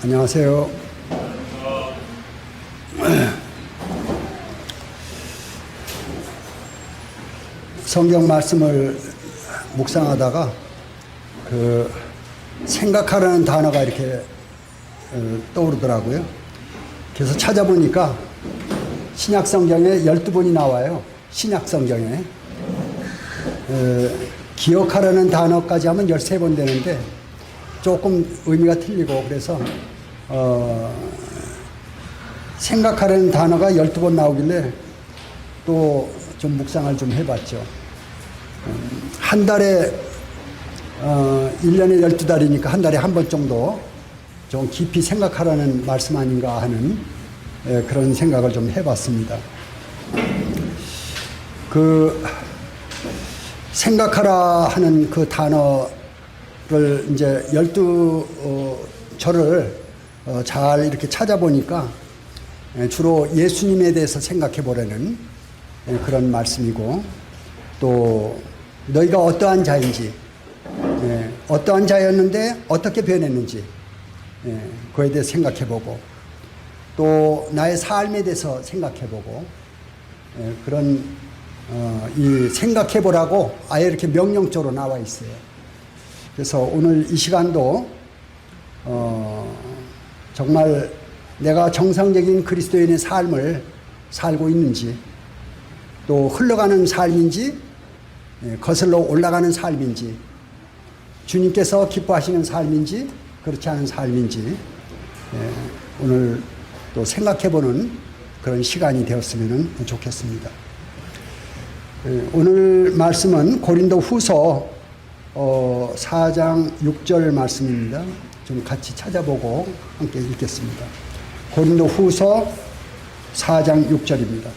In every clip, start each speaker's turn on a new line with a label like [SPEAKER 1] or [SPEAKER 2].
[SPEAKER 1] 안녕하세요. 성경 말씀을 묵상하다가 생각하라는 단어가 이렇게 떠오르더라고요. 그래서 찾아보니까 신약 성경에 12번이 나와요. 신약 성경에. 기억하라는 단어까지 하면 13번 되는데 조금 의미가 틀리고, 그래서 생각하라는 단어가 12번 나오길래 또 좀 묵상을 좀 해봤죠. 한 달에 1년에 12달이니까 한 달에 한 번 정도 좀 깊이 생각하라는 말씀 아닌가 하는 그런 생각을 좀 해봤습니다. 생각하라 하는 그 단어를 이제 12절을 잘 이렇게 찾아보니까 주로 예수님에 대해서 생각해 보라는 그런 말씀이고, 또 너희가 어떠한 자인지, 어떠한 자였는데 어떻게 변했는지 그에 대해서 생각해 보고, 또 나의 삶에 대해서 생각해 보고, 그런 이 생각해 보라고 아예 이렇게 명령적으로 나와 있어요. 그래서 오늘 이 시간도 정말 내가 정상적인 그리스도인의 삶을 살고 있는지, 또 흘러가는 삶인지, 거슬러 올라가는 삶인지, 주님께서 기뻐하시는 삶인지, 그렇지 않은 삶인지 오늘 또 생각해보는 그런 시간이 되었으면 좋겠습니다. 오늘 말씀은 고린도 후서 4장 6절 말씀입니다. 좀 같이 찾아보고 함께 읽겠습니다. 고린도 후서 4장 6절입니다.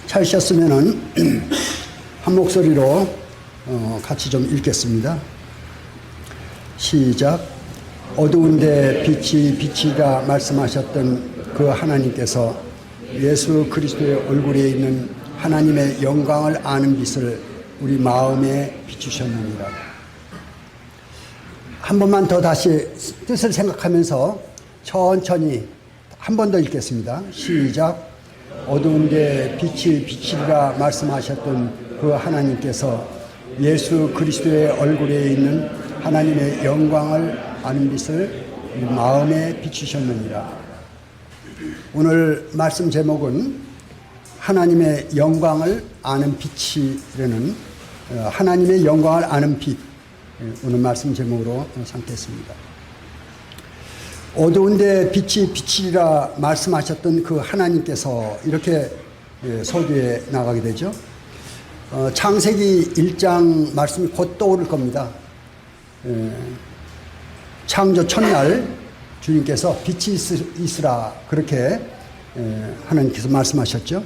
[SPEAKER 1] 찾으셨으면은 한 목소리로 같이 좀 읽겠습니다. 시작. 어두운데 빛이 비치라 말씀하셨던 그 하나님께서 예수 그리스도의 얼굴에 있는 하나님의 영광을 아는 빛을 우리 마음에 비추셨느니라. 한 번만 더 다시 뜻을 생각하면서 천천히 한 번 더 읽겠습니다. 시작. 어두운데 빛이 비치리라 말씀하셨던 그 하나님께서 예수 그리스도의 얼굴에 있는 하나님의 영광을 아는 빛을 우리 마음에 비추셨느니라. 오늘 말씀 제목은 하나님의 영광을 아는 빛이라는, 하나님의 영광을 아는 빛, 오늘 말씀 제목으로 삼겠습니다. 어두운데 빛이 비치리라 말씀하셨던 그 하나님께서, 이렇게 서두에 나가게 되죠. 창세기 1장 말씀이 곧 떠오를 겁니다. 창조 첫날 주님께서 빛이 있으라 그렇게 하나님께서 말씀하셨죠.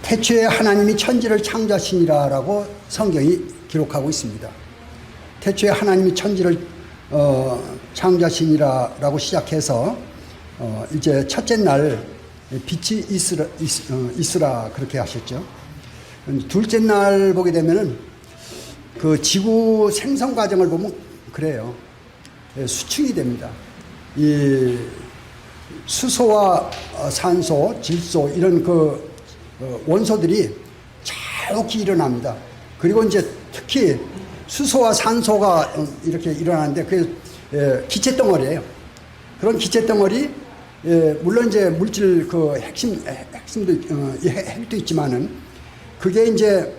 [SPEAKER 1] 태초에 하나님이 천지를 창조하시니라라고 성경이 기록하고 있습니다. 태초에 하나님이 천지를 창조하시니라라고 시작해서 이제 첫째 날 빛이 있으라 그렇게 하셨죠. 둘째 날 보게 되면은 그 지구 생성 과정을 보면 그래요. 수축이 됩니다. 이 수소와 산소, 질소 이런 그 원소들이 자욱히 일어납니다. 그리고 이제 특히 수소와 산소가 이렇게 일어나는데 그게 기체 덩어리예요. 그런 기체 덩어리, 물론 이제 물질 그 핵심도 핵도 있지만은 그게 이제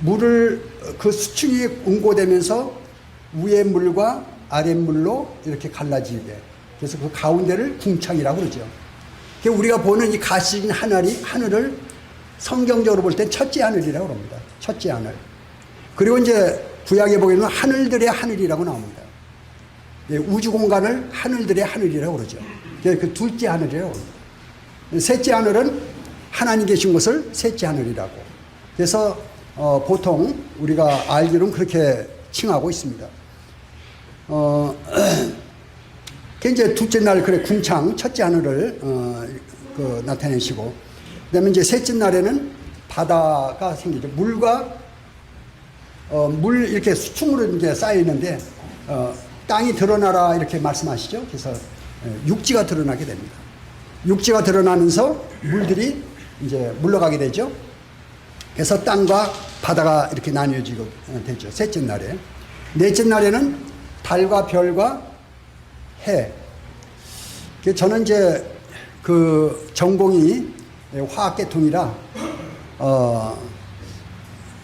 [SPEAKER 1] 물을 그 수축이 응고되면서 위의 물과 아래 물로 이렇게 갈라지게, 그래서 그 가운데를 궁창이라고 그러죠. 우리가 보는 이 가시진 하늘을 성경적으로 볼 땐 첫째 하늘이라고 합니다. 첫째 하늘. 그리고 이제 구약에 보게 되면 하늘들의 하늘이라고 나옵니다. 우주 공간을 하늘들의 하늘이라고 그러죠. 그 둘째 하늘이라고 합니다. 셋째 하늘은 하나님 계신 곳을 셋째 하늘이라고. 그래서 보통 우리가 알기로는 그렇게 칭하고 있습니다. 그 이제 둘째 날 그래 궁창 첫째 하늘을 나타내시고, 그다음에 이제 셋째 날에는 바다가 생기죠. 물과 물 이렇게 수충으로 이제 쌓여 있는데 땅이 드러나라 이렇게 말씀하시죠. 그래서 육지가 드러나게 됩니다. 육지가 드러나면서 물들이 이제 물러가게 되죠. 그래서 땅과 바다가 이렇게 나뉘어지고 되죠. 셋째 날에. 넷째 날에는 달과 별과 해. 저는 이제 그 전공이 화학계통이라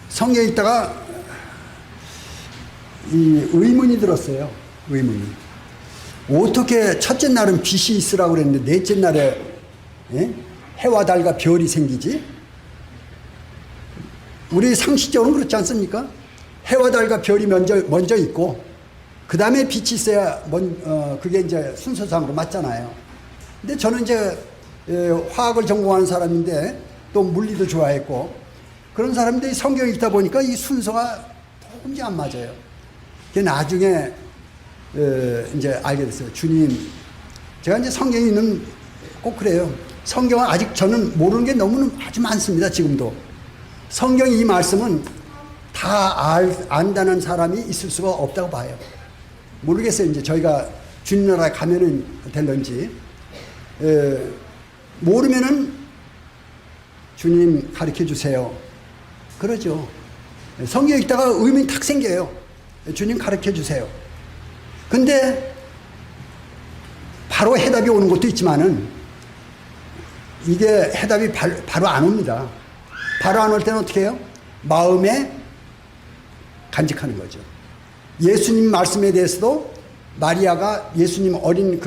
[SPEAKER 1] 성경에 있다가 이 의문이 들었어요. 의문이. 어떻게 첫째 날은 빛이 있으라고 그랬는데 넷째 날에 해와 달과 별이 생기지? 우리 상식적으로 그렇지 않습니까? 해와 달과 별이 먼저 있고 그 다음에 빛이 있어야 그게 이제 순서상으로 맞잖아요. 근데 저는 이제 화학을 전공하는 사람인데 또 물리도 좋아했고 그런 사람들이 성경 읽다 보니까 이 순서가 도무지 안 맞아요. 나중에 이제 알게 됐어요. 주님, 제가 이제 성경에 있는 꼭 그래요. 성경은 아직 저는 모르는 게 너무 아주 많습니다. 지금도 성경 이 말씀은 다 안다는 사람이 있을 수가 없다고 봐요. 모르겠어요. 이제 저희가 주님 나라에 가면은 될런지 모르면은 주님 가르쳐 주세요. 그러죠. 성경 읽다가 의문이 탁 생겨요. 주님 가르쳐 주세요. 근데 바로 해답이 오는 것도 있지만은 이게 해답이 바로 안 옵니다. 바로 안 올 때는 어떻게 해요? 마음에 간직하는 거죠. 예수님 말씀에 대해서도 마리아가 예수님 어린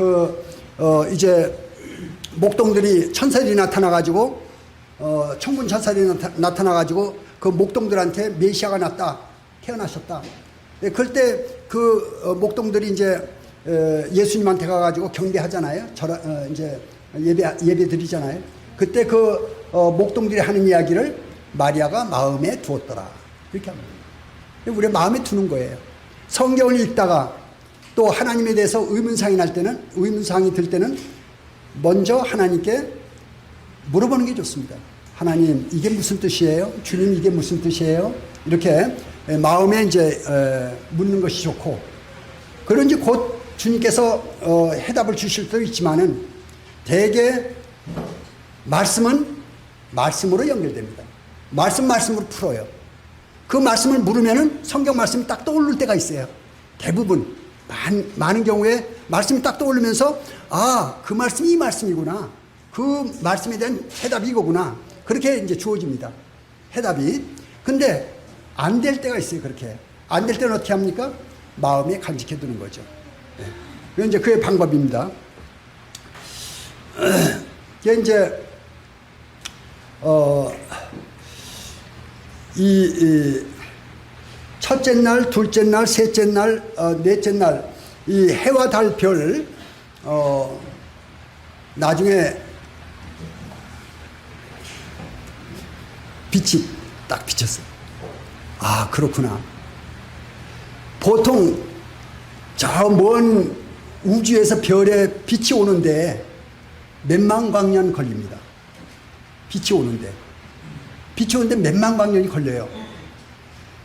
[SPEAKER 1] 이제 목동들이 천사들이 나타나가지고 천군 천사들이 나타나가지고 그 목동들한테 메시아가 태어나셨다. 그럴 때 그 목동들이 이제 예수님한테 가가지고 경배하잖아요. 이제 예배 드리잖아요. 그때 그 목동들이 하는 이야기를 마리아가 마음에 두었더라. 이렇게 합니다. 우리 마음에 두는 거예요. 성경을 읽다가 또 하나님에 대해서 의문사항이 들 때는 먼저 하나님께 물어보는 게 좋습니다. 하나님, 이게 무슨 뜻이에요? 주님, 이게 무슨 뜻이에요? 이렇게 마음에 이제 묻는 것이 좋고, 그런지 곧 주님께서 해답을 주실 수도 있지만은 대개 말씀은 말씀으로 연결됩니다. 말씀으로 풀어요. 그 말씀을 물으면은 성경 말씀이 딱 떠오를 때가 있어요. 대부분 많은 경우에 말씀이 딱 떠오르면서 그 말씀이 이 말씀이구나. 그 말씀에 대한 해답이 이거구나. 그렇게 이제 주어집니다. 해답이. 근데 안 될 때가 있어요. 그렇게 안 될 때는 어떻게 합니까? 마음에 간직해 두는 거죠. 그게 이제 그의 방법입니다. 이게 이제 이 첫째 날, 둘째 날, 셋째 날, 넷째 날, 이 해와 달, 별, 나중에 빛이 딱 비쳤어요. 그렇구나. 보통 저 먼 우주에서 별에 빛이 오는데 몇만 광년 걸립니다. 빛이 오는데 몇만 광년이 걸려요.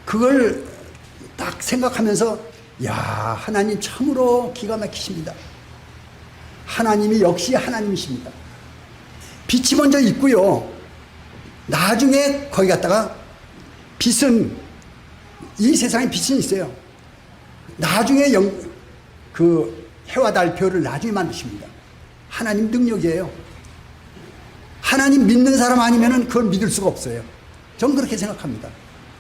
[SPEAKER 1] 그걸 딱 생각하면서 하나님 참으로 기가 막히십니다. 하나님이 역시 하나님이십니다. 빛이 먼저 있고요. 나중에 거기 갔다가 빛은 이 세상에 빛은 있어요. 나중에 그 해와 달 별을 나중에 만드십니다. 하나님 능력이에요. 하나님 믿는 사람 아니면은 그걸 믿을 수가 없어요. 전 그렇게 생각합니다.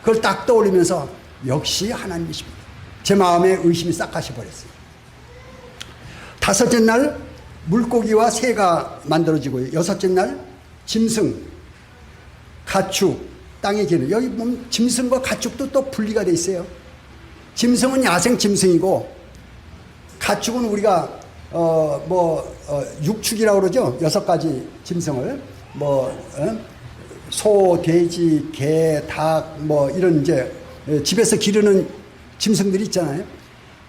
[SPEAKER 1] 그걸 딱 떠올리면서 역시 하나님이십니다. 제 마음에 의심이 싹 가셔버렸어요. 다섯째 날 물고기와 새가 만들어지고요. 여섯째 날 짐승, 가축, 땅에 기는. 여기 보면 짐승과 가축도 또 분리가 돼 있어요. 짐승은 야생 짐승이고 가축은 우리가 육축이라고 그러죠. 6가지 짐승을 소, 돼지, 개, 닭, 뭐 이런 이제 집에서 기르는 짐승들이 있잖아요.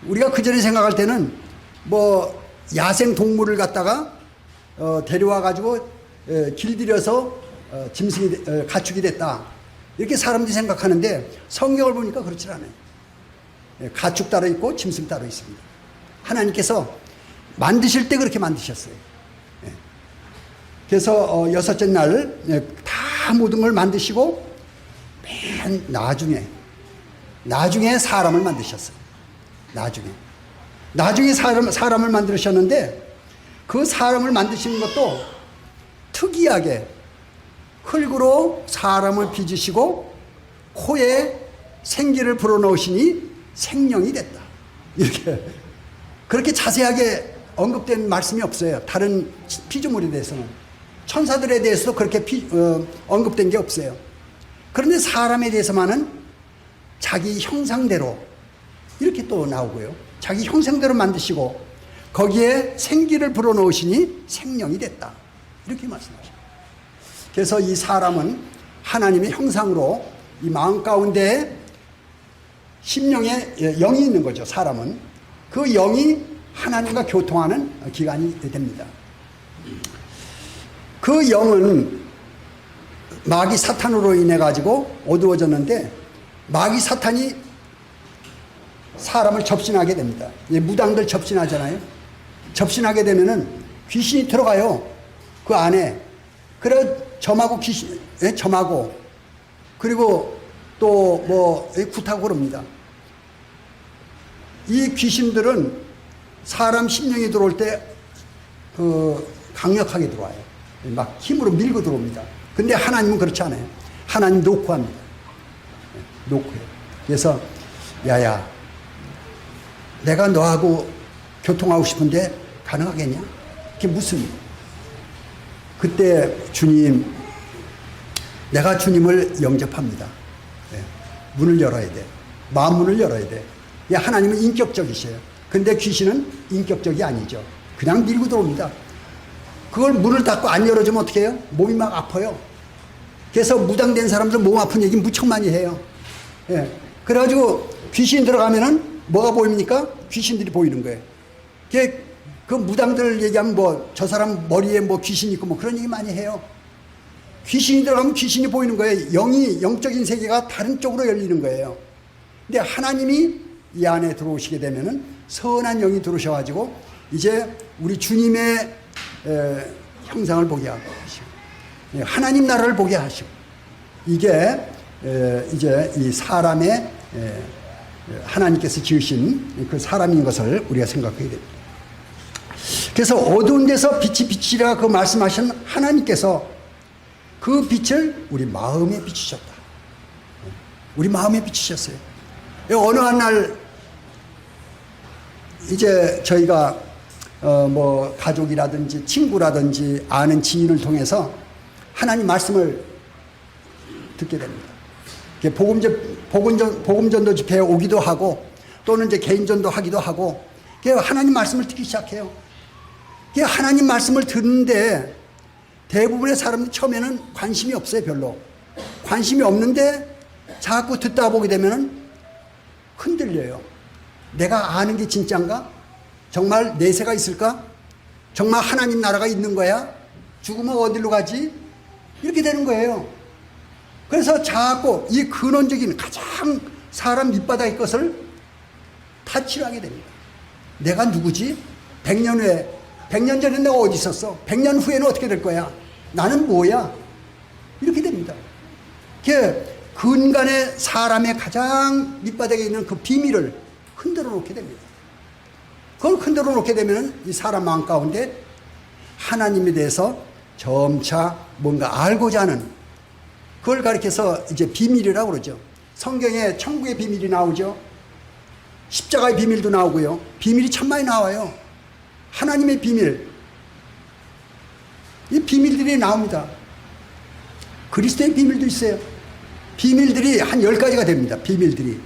[SPEAKER 1] 우리가 그 전에 생각할 때는 뭐 야생 동물을 갖다가 데려와 가지고 길들여서 짐승이 가축이 됐다 이렇게 사람들이 생각하는데 성경을 보니까 그렇지 않아요. 가축 따로 있고 짐승 따로 있습니다. 하나님께서 만드실 때 그렇게 만드셨어요. 그래서 여섯째 날 다 모든 걸 만드시고 맨 나중에 사람을 만드셨어요. 나중에 사람을 만드셨는데 그 사람을 만드시는 것도 특이하게 흙으로 사람을 빚으시고 코에 생기를 불어넣으시니 생명이 됐다. 이렇게 그렇게 자세하게 언급된 말씀이 없어요. 다른 피조물에 대해서는. 천사들에 대해서도 그렇게 언급된 게 없어요. 그런데 사람에 대해서만은 자기 형상대로 이렇게 또 나오고요. 자기 형상대로 만드시고 거기에 생기를 불어넣으시니 생명이 됐다. 이렇게 말씀하십니다. 그래서 이 사람은 하나님의 형상으로 이 마음 가운데 심령에 영이 있는 거죠. 사람은. 그 영이 하나님과 교통하는 기관이 됩니다. 그 영은 마귀 사탄으로 인해 가지고 어두워졌는데 마귀 사탄이 사람을 접신하게 됩니다. 무당들 접신하잖아요. 접신하게 되면은 귀신이 들어가요. 그 안에. 그래 점하고 귀신, 점하고 그리고 또 뭐 굿하고 그럽니다. 이 귀신들은 사람 심령이 들어올 때 강력하게 들어와요. 막 힘으로 밀고 들어옵니다. 근데 하나님은 그렇지 않아요. 하나님 놓고 합니다. 놓고요. 그래서 야야 내가 너하고 교통하고 싶은데 가능하겠냐? 그게 무슨 그때 주님 내가 주님을 영접합니다. 문을 열어야 돼. 마음문을 열어야 돼. 하나님은 인격적이셔요. 근데 귀신은 인격적이 아니죠. 그냥 밀고 들어옵니다. 그걸 문을 닫고 안 열어주면 어떻게 해요? 몸이 막 아파요. 그래서 무당된 사람들 몸 아픈 얘기 무척 많이 해요. 그래가지고 귀신 들어가면은 뭐가 보입니까? 귀신들이 보이는 거예요. 그 무당들 얘기하면 뭐 저 사람 머리에 뭐 귀신 있고 뭐 그런 얘기 많이 해요. 귀신이 들어가면 귀신이 보이는 거예요. 영적인 세계가 다른 쪽으로 열리는 거예요. 근데 하나님이 이 안에 들어오시게 되면은 선한 영이 들어오셔가지고 이제 우리 주님의 형상을 보게 하시고 하나님 나라를 보게 하시고 이게 이제 이 사람의 하나님께서 지으신 그 사람인 것을 우리가 생각하게 됩니다. 그래서 어두운 데서 빛이 비치라 그 말씀하신 하나님께서 그 빛을 우리 마음에 비추셨다. 우리 마음에 비추셨어요. 어느 한 날 이제 저희가 뭐 가족이라든지 친구라든지 아는 지인을 통해서 하나님 말씀을 듣게 됩니다. 복음전도 집회에 오기도 하고 또는 이제 개인전도 하기도 하고 하나님 말씀을 듣기 시작해요. 하나님 말씀을 듣는데 대부분의 사람들이 처음에는 관심이 없어요. 별로 관심이 없는데 자꾸 듣다 보게 되면 흔들려요. 내가 아는 게 진짜인가? 정말 내세가 있을까? 정말 하나님 나라가 있는 거야? 죽으면 어디로 가지? 이렇게 되는 거예요. 그래서 자꾸 이 근원적인 가장 사람 밑바닥의 것을 타치를 하게 됩니다. 내가 누구지? 100년 후에 100년 전에 내가 어디 있었어? 100년 후에는 어떻게 될 거야? 나는 뭐야? 이렇게 됩니다. 근간의 사람의 가장 밑바닥에 있는 그 비밀을 흔들어 놓게 됩니다. 그걸 흔들어 놓게 되면 이 사람 마음 가운데 하나님에 대해서 점차 뭔가 알고자 하는 그걸 가리켜서 이제 비밀이라고 그러죠. 성경에 천국의 비밀이 나오죠. 십자가의 비밀도 나오고요. 비밀이 참 많이 나와요. 하나님의 비밀. 이 비밀들이 나옵니다. 그리스도의 비밀도 있어요. 비밀들이 한 10가지가 됩니다. 비밀들이.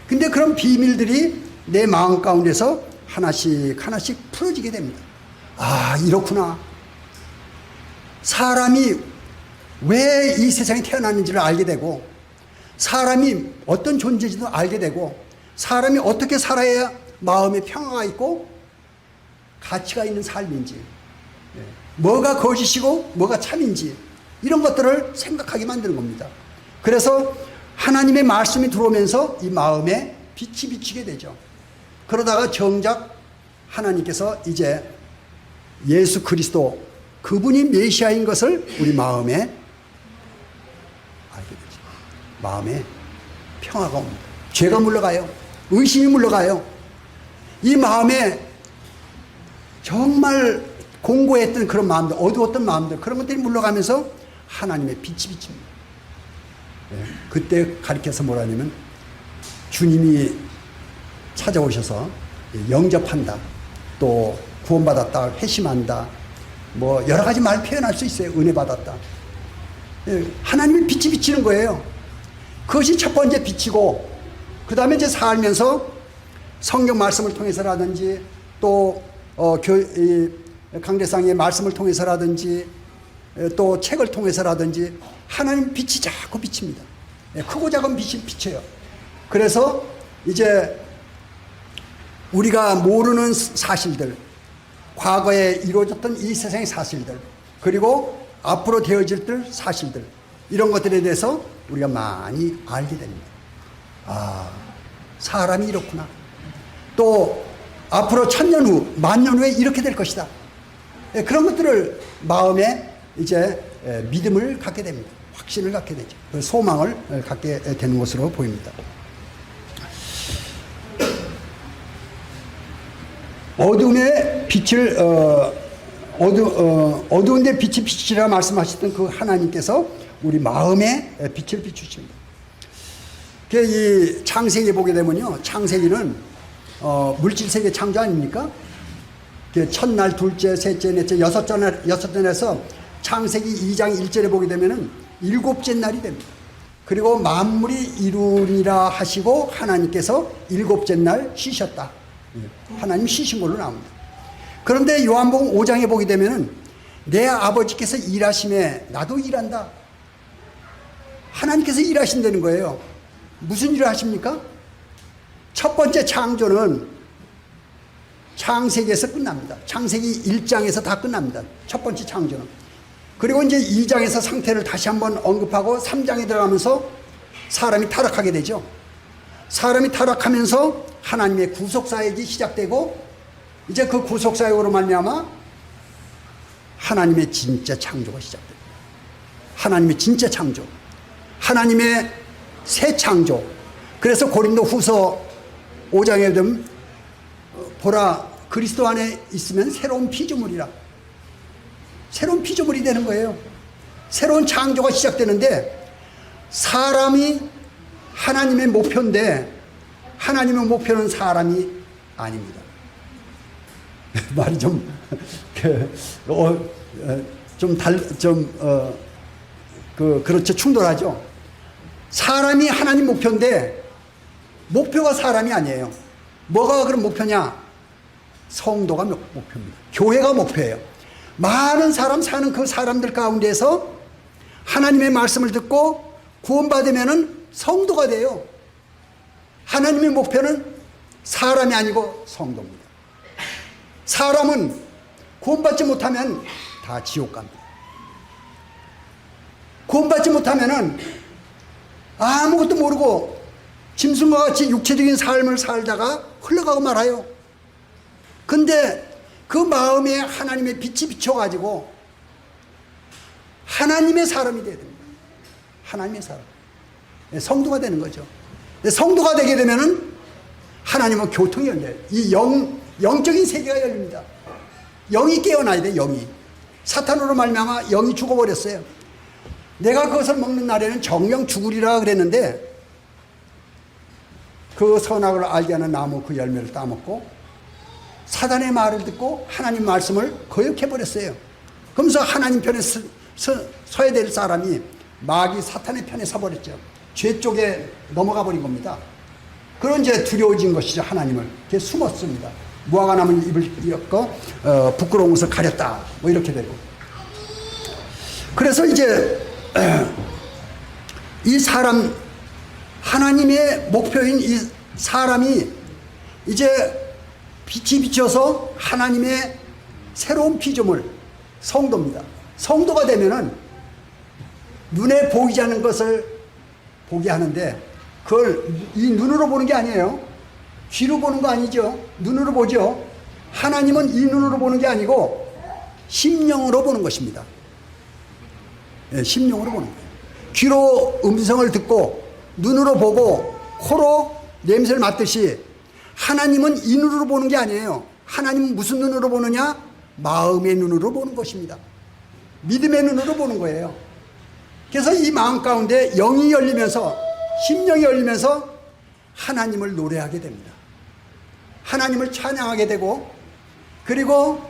[SPEAKER 1] 근데 그런 비밀들이 내 마음 가운데서 하나씩 하나씩 풀어지게 됩니다. 아, 이렇구나. 사람이 왜 이 세상에 태어났는지를 알게 되고, 사람이 어떤 존재인지도 알게 되고, 사람이 어떻게 살아야 마음에 평화가 있고 가치가 있는 삶인지, 뭐가 거짓이고 뭐가 참인지, 이런 것들을 생각하게 만드는 겁니다. 그래서 하나님의 말씀이 들어오면서 이 마음에 빛이 비치게 되죠. 그러다가 정작 하나님께서 이제 예수 그리스도, 그분이 메시아인 것을 우리 마음에 알게 되죠. 마음에 평화가 옵니다. 죄가 물러가요. 의심이 물러가요. 이 마음에 정말 공고했던 그런 마음들, 어두웠던 마음들, 그런 것들이 물러가면서 하나님의 빛이 비칩니다. 그때 가르쳐서 뭐라 하냐면, 주님이 찾아오셔서 영접한다, 또 구원받았다, 회심한다, 뭐 여러 가지 말 표현할 수 있어요. 은혜 받았다. 하나님의 빛이 비치는 거예요. 그것이 첫 번째 빛이고, 그 다음에 이제 살면서 성경 말씀을 통해서라든지, 또 강대상의 말씀을 통해서라든지, 또 책을 통해서라든지 하나님 빛이 자꾸 비칩니다. 크고 작은 빛이 비쳐요. 그래서 이제 우리가 모르는 사실들, 과거에 이루어졌던 이 세상의 사실들, 그리고 앞으로 되어질 사실들, 이런 것들에 대해서 우리가 많이 알게 됩니다. 아, 사람이 이렇구나. 또 앞으로 1000년 후, 10,000년 후에 이렇게 될 것이다. 그런 것들을 마음에 이제 믿음을 갖게 됩니다. 확신을 갖게 되죠. 소망을 갖게 되는 것으로 보입니다. 어둠의 빛을 어두운 데 빛이 비치라 말씀하셨던 그 하나님께서 우리 마음에 빛을 비추십니다. 이 창세기 보게 되면요, 창세기는 물질 세계 창조 아닙니까? 첫날, 둘째, 셋째, 넷째, 여섯째 날에서 창세기 2장 1절에 보게 되면은 7째 날이 됩니다. 그리고 만물이 이루니라 하시고 하나님께서 7째 날 쉬셨다. 하나님 쉬신 걸로 나옵니다. 그런데 요한복음 5장에 보게 되면은 내 아버지께서 일하심에 나도 일한다. 하나님께서 일하신다는 거예요. 무슨 일을 하십니까? 첫 번째 창조는 창세기에서 끝납니다. 창세기 1장에서 다 끝납니다. 첫 번째 창조는. 그리고 이제 2장에서 상태를 다시 한번 언급하고 3장에 들어가면서 사람이 타락하게 되죠. 사람이 타락하면서 하나님의 구속사역이 시작되고, 이제 그 구속사역으로 말미암아 하나님의 진짜 창조가 시작됩니다. 하나님의 진짜 창조, 하나님의 새 창조. 그래서 고린도 후서 5장에 되면 보라, 그리스도 안에 있으면 새로운 피조물이라. 새로운 피조물이 되는 거예요. 새로운 창조가 시작되는데, 사람이 하나님의 목표인데 하나님의 목표는 사람이 아닙니다. 말이 그렇죠. 충돌하죠. 사람이 하나님 목표인데 목표가 사람이 아니에요. 뭐가 그럼 목표냐? 성도가 목표입니다. 교회가 목표예요. 많은 사람 사는 그 사람들 가운데서 하나님의 말씀을 듣고 구원받으면은 성도가 돼요. 하나님의 목표는 사람이 아니고 성도입니다. 사람은 구원받지 못하면 다 지옥 갑니다. 구원받지 못하면은 아무것도 모르고 짐승과 같이 육체적인 삶을 살다가 흘러가고 말아요. 근데 그 마음에 하나님의 빛이 비춰가지고 하나님의 사람이 돼야 됩니다. 하나님의 사람. 성도가 되는 거죠. 성도가 되게 되면은 하나님은 교통이 열려요. 이 영적인 세계가 열립니다. 영이 깨어나야 돼, 영이. 사탄으로 말미암아 영이 죽어버렸어요. 내가 그것을 먹는 날에는 정령 죽으리라 그랬는데, 그 선악을 알게 하는 나무 그 열매를 따먹고 사단의 말을 듣고 하나님 말씀을 거역해버렸어요. 그러면서 하나님 편에 서야 될 사람이 마귀 사탄의 편에 서버렸죠. 죄 쪽에 넘어가 버린 겁니다. 그런 이제 두려워진 것이죠. 하나님을. 이렇게 숨었습니다. 무화과 나무 잎을 엮고 부끄러운 것을 가렸다. 뭐 이렇게 되고. 그래서 이제 이 사람, 하나님의 목표인 이 사람이 이제 빛이 비춰서 하나님의 새로운 피조물, 성도입니다. 성도가 되면은 눈에 보이지 않는 것을 보게 하는데, 그걸 이 눈으로 보는 게 아니에요. 귀로 보는 거 아니죠. 눈으로 보죠. 하나님은 이 눈으로 보는 게 아니고 심령으로 보는 것입니다. 예, 심령으로 보는 거예요. 귀로 음성을 듣고 눈으로 보고 코로 냄새를 맡듯이 하나님은 이 눈으로 보는 게 아니에요. 하나님은 무슨 눈으로 보느냐? 마음의 눈으로 보는 것입니다. 믿음의 눈으로 보는 거예요. 그래서 이 마음 가운데 영이 열리면서, 심령이 열리면서 하나님을 노래하게 됩니다. 하나님을 찬양하게 되고, 그리고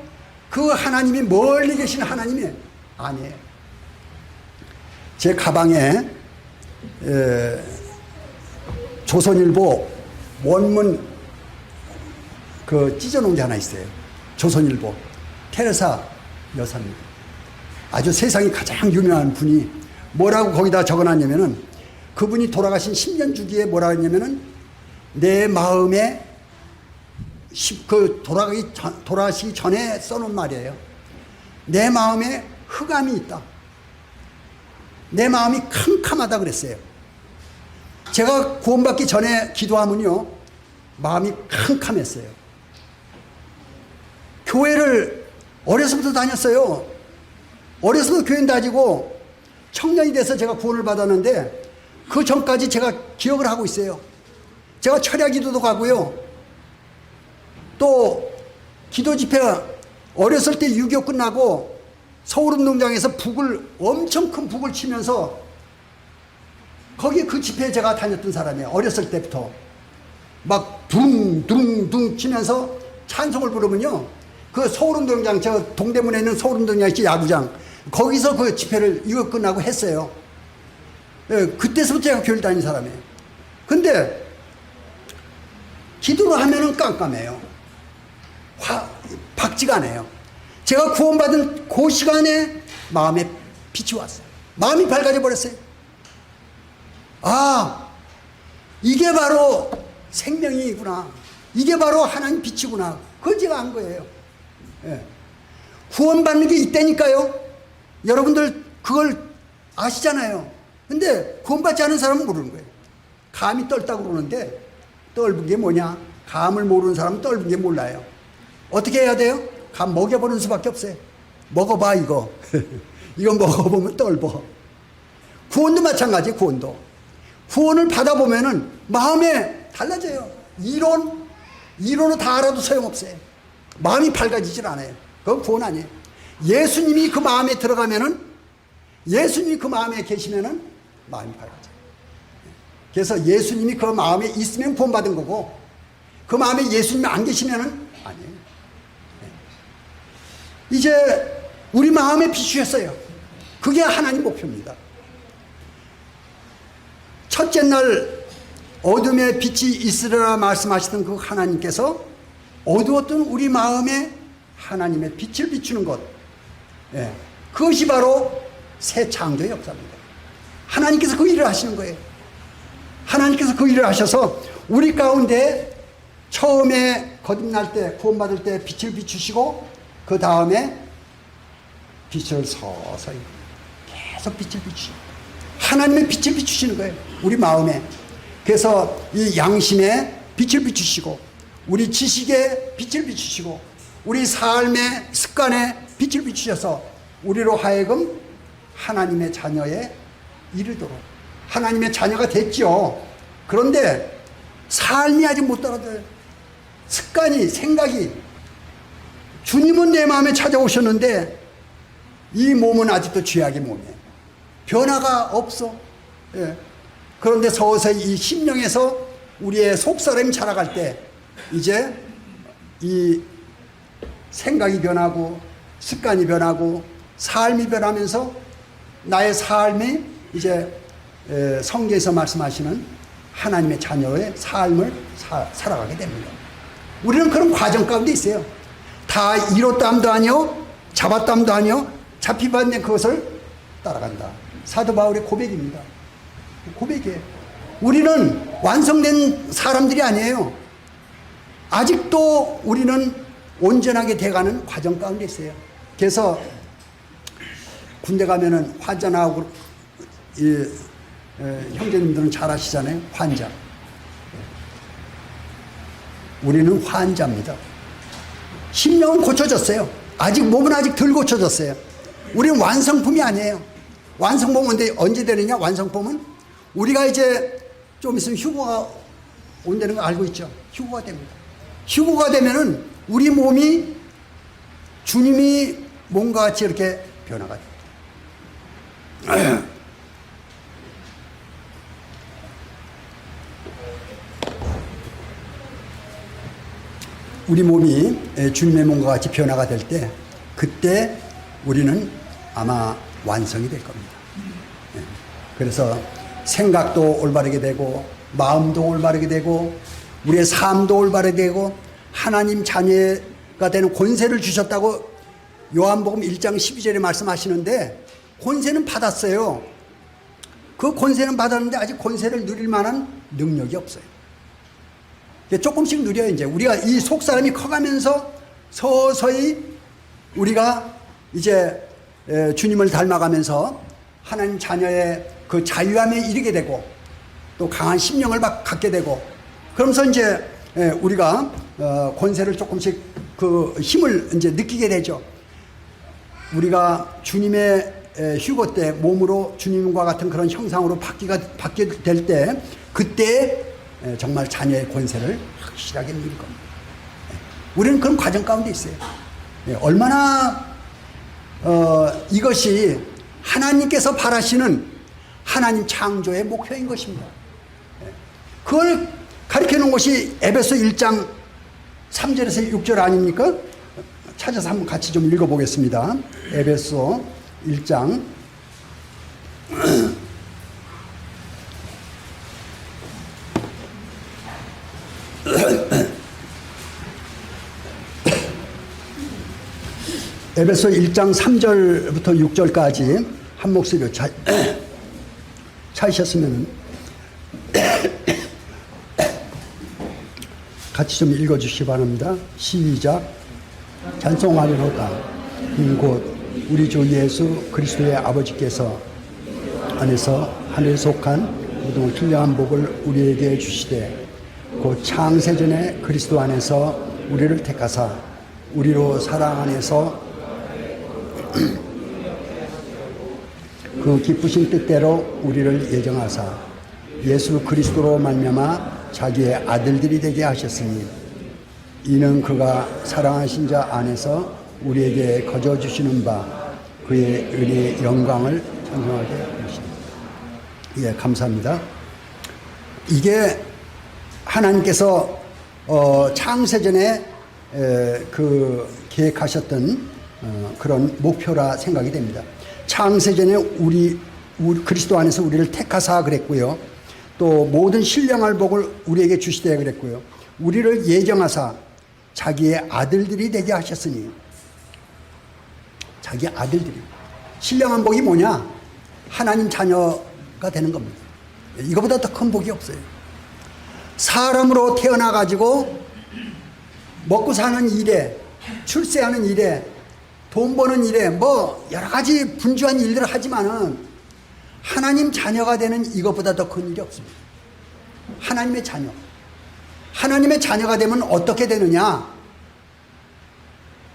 [SPEAKER 1] 그 하나님이 멀리 계신 하나님이 아니에요. 제 가방에 조선일보 원문 찢어놓은 게 하나 있어요. 조선일보 테레사 여사입니다. 아주 세상에 가장 유명한 분이 뭐라고 거기다 적어놨냐면은, 그분이 돌아가신 10년 주기에 뭐라고 했냐면은, 내 마음에 돌아가시기 전에 써놓은 말이에요. 내 마음에 흑암이 있다. 내 마음이 캄캄하다 그랬어요. 제가 구원받기 전에 기도하면요, 마음이 캄캄했어요. 교회를 어려서부터 다녔어요. 어려서부터 교회 다니고 청년이 돼서 제가 구원을 받았는데, 그 전까지 제가 기억을 하고 있어요. 제가 철야 기도도 가고요. 또 기도 집회, 어렸을 때 6.25 끝나고 서울운동장에서 엄청 큰 북을 치면서, 거기 그 집회에 제가 다녔던 사람이에요. 어렸을 때부터 막 둥둥둥 치면서 찬송을 부르면요, 그 서울운동장, 저 동대문에 있는 서울운동장 있지, 야구장, 거기서 그 집회를 이거 끝나고 했어요. 예, 그때서부터 제가 교회를 다닌 사람이에요. 근데 기도를 하면은 깜깜해요. 밝지가 않아요. 제가 구원받은 그 시간에 마음에 빛이 왔어요. 마음이 밝아져 버렸어요. 아, 이게 바로 생명이구나. 이게 바로 하나님 빛이구나. 그걸 제가 안 거예요. 예. 구원받는 게 있다니까요. 여러분들 그걸 아시잖아요. 근데 구원받지 않은 사람은 모르는 거예요. 감이 떨다고 그러는데, 떫은 게 뭐냐? 감을 모르는 사람은 떫은 게 몰라요. 어떻게 해야 돼요? 감 먹여보는 수밖에 없어요. 먹어봐 이거. 이거 먹어보면 떫어. 구원도 마찬가지. 구원을 받아보면은 마음에 달라져요. 이론은 다 알아도 소용없어요. 마음이 밝아지질 않아요. 그건 구원 아니에요. 예수님이 그 마음에 들어가면은, 예수님이 그 마음에 계시면은 마음이 밝아져요. 그래서 예수님이 그 마음에 있으면 구원받은 거고, 그 마음에 예수님이 안 계시면은 아니에요. 이제 우리 마음에 비추셨어요. 그게 하나님 목표입니다. 첫째 날 어둠에 빛이 있으리라 말씀하시던 그 하나님께서 어두웠던 우리 마음에 하나님의 빛을 비추는 것, 그것이 바로 새 창조의 역사입니다. 하나님께서 그 일을 하시는 거예요. 하나님께서 그 일을 하셔서 우리 가운데 처음에 거듭날 때, 구원받을 때 빛을 비추시고, 그 다음에 빛을 서서히 계속 빛을 비추시고, 하나님의 빛을 비추시는 거예요. 우리 마음에. 그래서 이 양심에 빛을 비추시고, 우리 지식에 빛을 비추시고, 우리 삶의 습관에 빛을 비추셔서 우리로 하여금 하나님의 자녀에 이르도록, 하나님의 자녀가 됐죠. 그런데 삶이 아직 못 따라들어요. 습관이, 생각이. 주님은 내 마음에 찾아오셨는데 이 몸은 아직도 죄악의 몸이에요. 변화가 없어. 예. 그런데 서서히 이 심령에서 우리의 속사람이 자라갈 때 이제 이 생각이 변하고 습관이 변하고 삶이 변하면서 나의 삶이 이제 성경에서 말씀하시는 하나님의 자녀의 삶을 살아가게 됩니다. 우리는 그런 과정 가운데 있어요. 다 이뤘담도 아니요, 잡았담도 아니요, 잡히봤네 그것을 따라간다. 사도 바울의 고백입니다. 고백이에요. 우리는 완성된 사람들이 아니에요. 아직도 우리는 온전하게 돼가는 과정 가운데 있어요. 그래서 군대 가면은 환자나오고 형제님들은 잘 아시잖아요. 환자. 우리는 환자입니다. 심령은 고쳐졌어요. 몸은 아직 덜 고쳐졌어요. 우리는 완성품이 아니에요. 완성품은 언제 되느냐? 완성품은 우리가 이제 좀 있으면 휴고가 온다는 거 알고 있죠. 휴고가 됩니다. 휴고가 되면은 우리 몸이 주님이 몸과 같이 이렇게 변화가 됩니다. 우리 몸이 주님의 몸과 같이 변화가 될 때, 그때 우리는 아마 완성이 될 겁니다. 그래서 생각도 올바르게 되고, 마음도 올바르게 되고, 우리의 삶도 올바르게 되고, 하나님 자녀가 되는 권세를 주셨다고 요한복음 1장 12절에 말씀하시는데, 권세는 받았어요. 그 권세는 받았는데 아직 권세를 누릴 만한 능력이 없어요. 조금씩 누려요. 이제 우리가 이 속사람이 커가면서 서서히 우리가 이제 주님을 닮아가면서 하나님 자녀의 그 자유함에 이르게 되고, 또 강한 심령을 갖게 되고, 그러면서 이제 우리가 권세를 조금씩 그 힘을 이제 느끼게 되죠. 우리가 주님의 휴고 때 몸으로 주님과 같은 그런 형상으로 바뀌게 될 때, 그때 정말 자녀의 권세를 확실하게 누릴 겁니다. 우리는 그런 과정 가운데 있어요. 얼마나 이것이 하나님께서 바라시는 하나님 창조의 목표인 것입니다. 그걸 가르쳐 놓은 것이 에베소 1장 3절에서 6절 아닙니까? 찾아서 한번 같이 좀 읽어보겠습니다. 에베소 1장 에베소 1장 3절부터 6절까지 한 목소리로 찾으셨으면 같이 좀 읽어주시기 바랍니다. 시작. 찬송하리로다. 곧 우리 주 예수 그리스도의 아버지께서 안에서 하늘에 속한 모든 신령한 복을 우리에게 주시되, 곧 창세전에 그리스도 안에서 우리를 택하사 우리로 사랑 안에서 그 기쁘신 뜻대로 우리를 예정하사 예수 그리스도로 말미암아 자기의 아들들이 되게 하셨으니, 이는 그가 사랑하신 자 안에서 우리에게 거저 주시는 바 그의 은혜의 영광을 찬송하게 하십니다. 예, 감사합니다. 이게 하나님께서 창세전에 그 계획하셨던 그런 목표라 생각이 됩니다. 창세전에 우리 그리스도 안에서 우리를 택하사 그랬고요. 또 모든 신령할 복을 우리에게 주시되 그랬고요. 우리를 예정하사 자기의 아들들이 되게 하셨으니, 자기 아들들이. 신령한 복이 뭐냐? 하나님 자녀가 되는 겁니다. 이거보다 더 큰 복이 없어요. 사람으로 태어나가지고 먹고 사는 일에, 출세하는 일에, 돈 버는 일에 뭐 여러 가지 분주한 일들을 하지만은 하나님 자녀가 되는 이것보다 더 큰 일이 없습니다. 하나님의 자녀. 하나님의 자녀가 되면 어떻게 되느냐?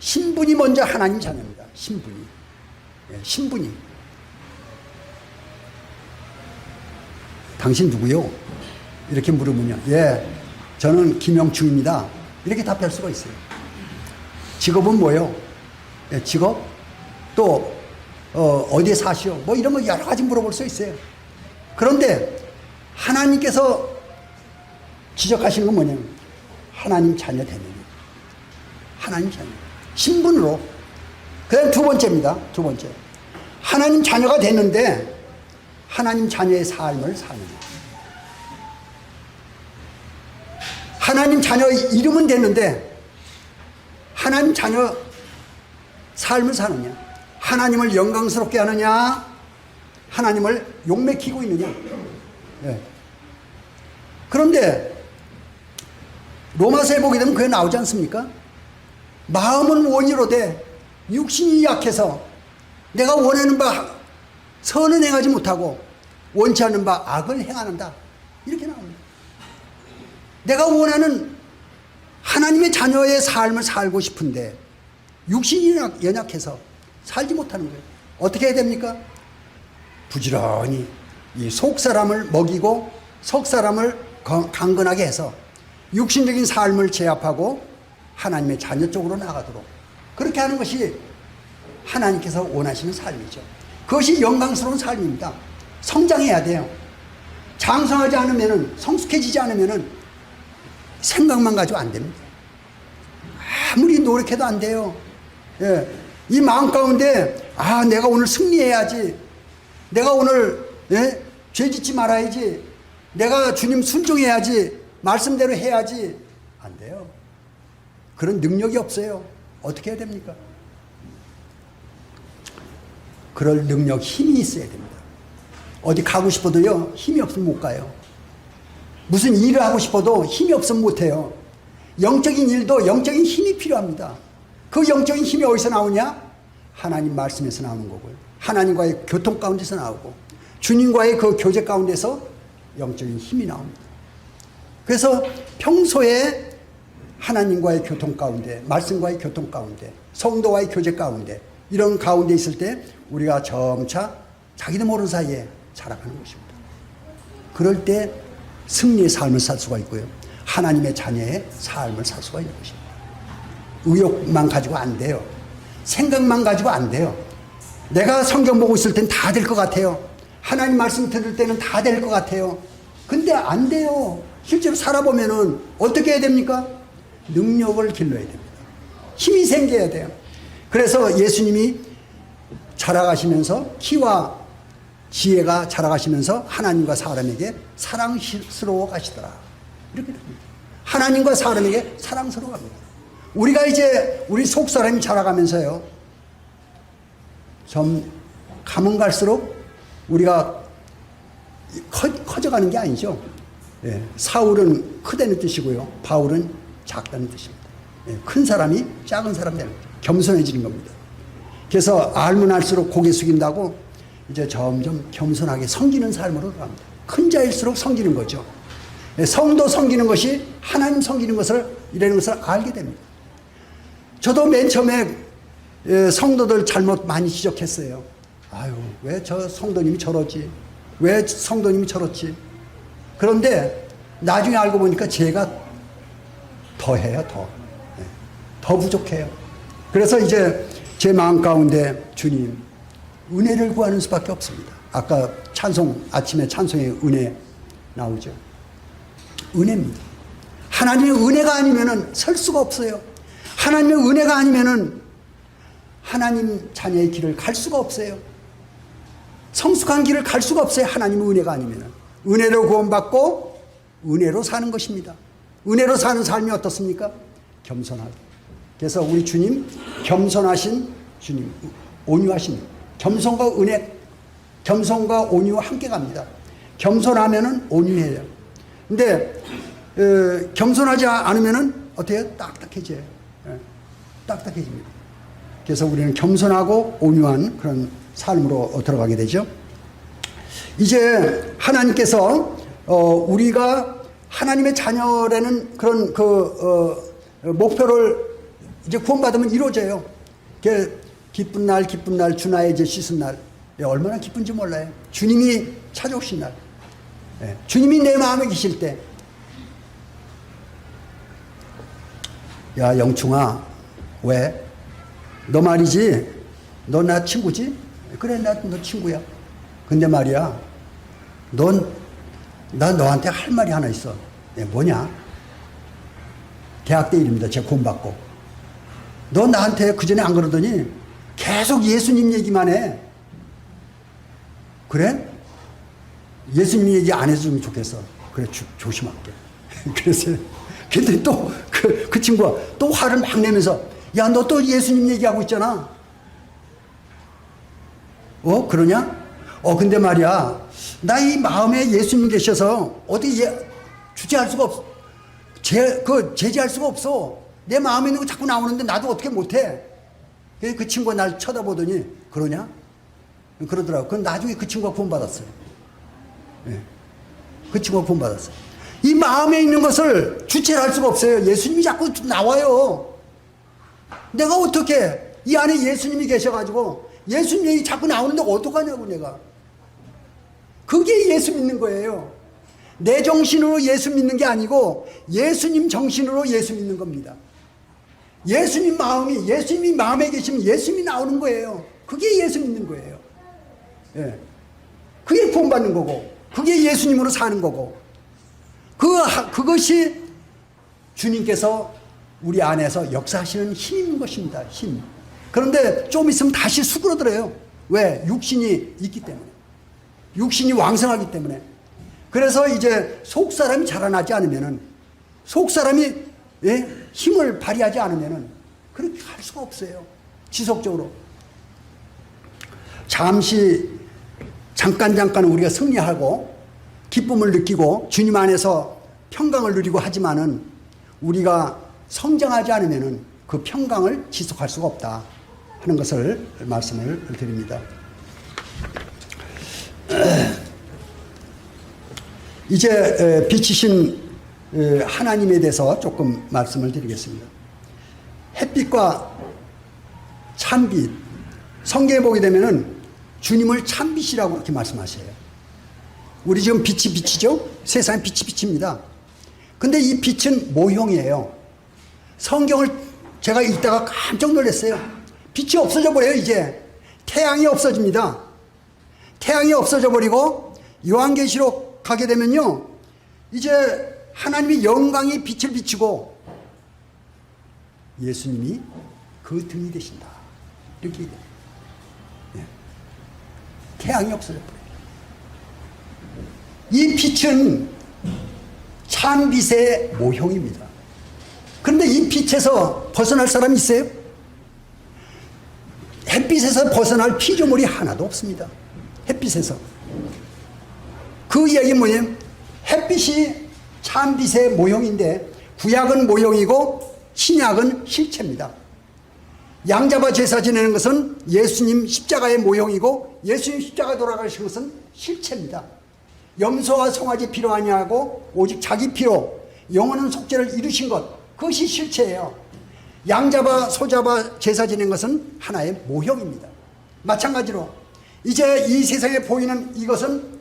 [SPEAKER 1] 신분이 먼저 하나님 자녀입니다. 신분이. 예, 신분이. 당신 누구요? 이렇게 물으면요. 예, 저는 김영충입니다. 이렇게 답할 수가 있어요. 직업은 뭐요? 예, 직업? 또 어디에 사시오? 뭐 이런 거 여러 가지 물어볼 수 있어요. 그런데 하나님께서 지적하신 건 뭐냐면 하나님 자녀 되는 거예요. 하나님 자녀. 신분으로. 그 다음 두 번째입니다. 두 번째. 하나님 자녀가 됐는데 하나님 자녀의 삶을 사는 거예요. 하나님 자녀 이름은 됐는데 하나님 자녀 삶을 사느냐? 하나님을 영광스럽게 하느냐? 하나님을 욕먹히고 있느냐? 예. 그런데 로마서에 보게 되면 그게 나오지 않습니까? 마음은 원이로되 육신이 약해서 내가 원하는 바 선은 행하지 못하고 원치 않는 바 악을 행하는다. 이렇게 나옵니다. 내가 원하는 하나님의 자녀의 삶을 살고 싶은데 육신이 연약해서 살지 못하는 거예요. 어떻게 해야 됩니까? 부지런히 이 속사람을 먹이고 속사람을 강건하게 해서 육신적인 삶을 제압하고 하나님의 자녀 쪽으로 나가도록 그렇게 하는 것이 하나님께서 원하시는 삶이죠. 그것이 영광스러운 삶입니다. 성장해야 돼요. 장성하지 않으면은, 성숙해지지 않으면은 생각만 가지고 안 됩니다. 아무리 노력해도 안 돼요. 예. 이 마음 가운데 내가 오늘 승리해야지, 내가 오늘 죄 짓지 말아야지, 내가 주님 순종해야지, 말씀대로 해야지, 안 돼요. 그런 능력이 없어요. 어떻게 해야 됩니까? 그럴 능력, 힘이 있어야 됩니다. 어디 가고 싶어도요, 힘이 없으면 못 가요. 무슨 일을 하고 싶어도 힘이 없으면 못 해요. 영적인 일도 영적인 힘이 필요합니다. 그 영적인 힘이 어디서 나오냐? 하나님 말씀에서 나오는 거고요. 하나님과의 교통 가운데서 나오고, 주님과의 그 교제 가운데서 영적인 힘이 나옵니다. 그래서 평소에 하나님과의 교통 가운데, 말씀과의 교통 가운데, 성도와의 교제 가운데, 이런 가운데 있을 때 우리가 점차 자기도 모르는 사이에 자라가는 것입니다. 그럴 때 승리의 삶을 살 수가 있고요. 하나님의 자녀의 삶을 살 수가 있는 것입니다. 의욕만 가지고 안 돼요. 생각만 가지고 안 돼요. 내가 성경 보고 있을 땐 다 될 것 같아요. 하나님 말씀 들을 때는 다 될 것 같아요. 근데 안 돼요. 실제로 살아보면은 어떻게 해야 됩니까? 능력을 길러야 됩니다. 힘이 생겨야 돼요. 그래서 예수님이 자라가시면서 키와 지혜가 자라가시면서 하나님과 사람에게 사랑스러워 가시더라. 이렇게 됩니다. 하나님과 사람에게 사랑스러워 갑니다. 우리가 이제 우리 속 사람이 자라가면서요, 좀 가면 갈수록 우리가 커져가는 게 아니죠. 예, 사울은 크다는 뜻이고요, 바울은 작다는 뜻입니다. 예, 큰 사람이 작은 사람 되는 거죠. 겸손해지는 겁니다. 그래서 알면 알수록 고개 숙인다고 이제 점점 겸손하게 섬기는 삶으로 들어갑니다. 큰 자일수록 섬기는 거죠. 예, 성도 섬기는 것이 하나님 섬기는 것을, 이라는 것을 알게 됩니다. 저도 맨 처음에 성도들 잘못 많이 지적했어요. 아유, 왜 저 성도님이 저러지? 왜 성도님이 저렇지? 그런데 나중에 알고 보니까 제가 더 해요, 더. 더 부족해요. 그래서 이제 제 마음 가운데 주님, 은혜를 구하는 수밖에 없습니다. 아까 찬송, 아침에 찬송에 은혜 나오죠. 은혜입니다. 하나님의 은혜가 아니면은 설 수가 없어요. 하나님의 은혜가 아니면은 하나님 자녀의 길을 갈 수가 없어요. 성숙한 길을 갈 수가 없어요. 하나님의 은혜가 아니면은. 은혜로 구원받고 은혜로 사는 것입니다. 은혜로 사는 삶이 어떻습니까? 겸손하게. 그래서 우리 주님, 겸손하신 주님, 온유하신, 겸손과 은혜, 겸손과 온유와 함께 갑니다. 겸손하면은 온유해요. 근데 겸손하지 않으면은 어떻게 해요? 딱딱해져요. 딱딱해집니다. 그래서 우리는 겸손하고 온유한 그런 삶으로 들어가게 되죠. 이제 하나님께서 우리가 하나님의 자녀라는 그런 목표를 이제 구원받으면 이루어져요. 기쁜 날, 기쁜 날, 주나의 이제 씻은 날. 얼마나 기쁜지 몰라요. 주님이 찾아오신 날. 주님이 내 마음에 계실 때. 야, 영충아, 왜? 너 말이지? 너 나 친구지? 그래, 나 너 친구야. 근데 말이야, 나 너한테 할 말이 하나 있어. 뭐냐? 대학 때 일입니다. 제가 구원받고. 너 나한테 그 전에 안 그러더니 계속 예수님 얘기만 해. 그래? 예수님 얘기 안 해주면 좋겠어. 그래, 조심할게. 그래서, 근데 또 그 친구가 또 화를 막 내면서, 야, 너 또 예수님 얘기하고 있잖아. 그러냐? 근데 말이야, 나 이 마음에 예수님 계셔서 어디 주체할 수가 없어. 제지할 수가 없어. 내 마음에 있는 거 자꾸 나오는데 나도 어떻게 못해. 그 친구가 날 쳐다보더니, 그러냐? 그러더라고. 그럼 나중에 그 친구가 구원받았어요. 예. 그 친구가 구원받았어요. 이 마음에 있는 것을 주체를 할 수가 없어요. 예수님이 자꾸 나와요. 내가 어떻게, 이 안에 예수님이 계셔가지고, 예수님이 자꾸 나오는데 어떡하냐고, 내가. 그게 예수 믿는 거예요. 내 정신으로 예수 믿는 게 아니고, 예수님 정신으로 예수 믿는 겁니다. 예수님이 마음에 계시면 예수님이 나오는 거예요. 그게 예수 믿는 거예요. 예. 그게 구원받는 거고, 그게 예수님으로 사는 거고, 그것이 주님께서 우리 안에서 역사하시는 힘인 것입니다. 힘. 그런데 좀 있으면 다시 수그러들어요. 왜? 육신이 있기 때문에. 육신이 왕성하기 때문에. 그래서 이제 속사람이 자라나지 않으면은, 속사람이 힘을 발휘하지 않으면은 그렇게 할 수가 없어요. 지속적으로. 잠깐 우리가 승리하고 기쁨을 느끼고 주님 안에서 평강을 누리고 하지만은 우리가 성장하지 않으면은 그 평강을 지속할 수가 없다 하는 것을 말씀을 드립니다. 이제 빛이신 하나님에 대해서 조금 말씀을 드리겠습니다. 햇빛과 찬빛, 성경에 보게 되면은 주님을 찬빛이라고 이렇게 말씀하셔요. 우리 지금 빛이 빛이죠? 세상에 빛이 빛입니다. 근데 이 빛은 모형이에요. 성경을 제가 읽다가 깜짝 놀랐어요. 빛이 없어져 버려요, 이제. 태양이 없어집니다. 태양이 없어져 버리고 요한계시록 가게 되면요, 이제 하나님이 영광의 빛을 비추고 예수님이 그 등이 되신다. 이렇게 얘기해요. 태양이 없어져 버려요. 이 빛은 찬빛의 모형입니다. 그런데 이 빛에서 벗어날 사람이 있어요? 햇빛에서 벗어날 피조물이 하나도 없습니다. 햇빛에서. 그 이야기는 뭐냐면 햇빛이 찬빛의 모형인데 구약은 모형이고 신약은 실체입니다. 양잡아 제사 지내는 것은 예수님 십자가의 모형이고 예수님 십자가 돌아가신 것은 실체입니다. 염소와 송아지 피로 아니하고 오직 자기 피로 영원한 속죄를 이루신 것, 그것이 실체예요. 양잡아 소잡아 제사 지내는 것은 하나의 모형입니다. 마찬가지로 이제 이 세상에 보이는 이것은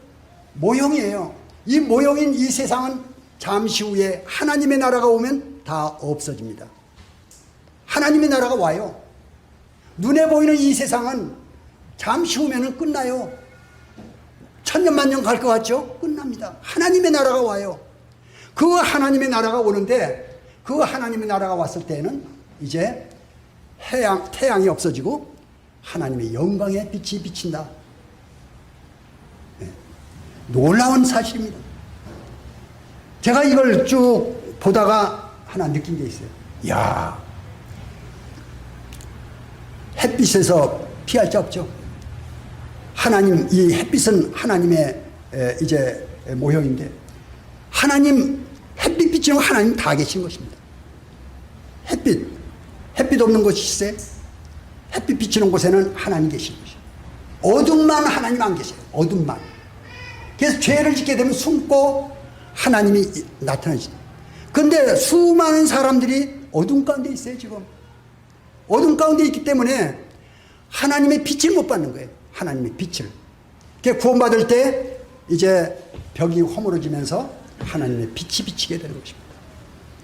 [SPEAKER 1] 모형이에요. 이 모형인 이 세상은 잠시 후에 하나님의 나라가 오면 다 없어집니다. 하나님의 나라가 와요. 눈에 보이는 이 세상은 잠시 후면은 끝나요. 천년만년 갈 것 같죠? 끝납니다. 하나님의 나라가 와요. 그 하나님의 나라가 오는데 그 하나님의 나라가 왔을 때는 이제 태양이 없어지고 하나님의 영광의 빛이 비친다. 네. 놀라운 사실입니다. 제가 이걸 쭉 보다가 하나 느낀 게 있어요. 이야, 햇빛에서 피할 자 없죠. 하나님, 이 햇빛은 하나님의 이제 모형인데, 하나님, 햇빛 비치는 하나님 다 계신 것입니다. 햇빛 없는 곳이 있어요? 햇빛 비치는 곳에는 하나님 계신 것이에요. 어둠만 하나님 안 계세요. 어둠만. 그래서 죄를 짓게 되면 숨고 하나님이 나타나시죠. 근데 수많은 사람들이 어둠 가운데 있어요, 지금. 어둠 가운데 있기 때문에 하나님의 빛을 못 받는 거예요. 하나님의 빛을. 구원받을 때 이제 벽이 허물어지면서 하나님의 빛이 비치게 되는 것입니다.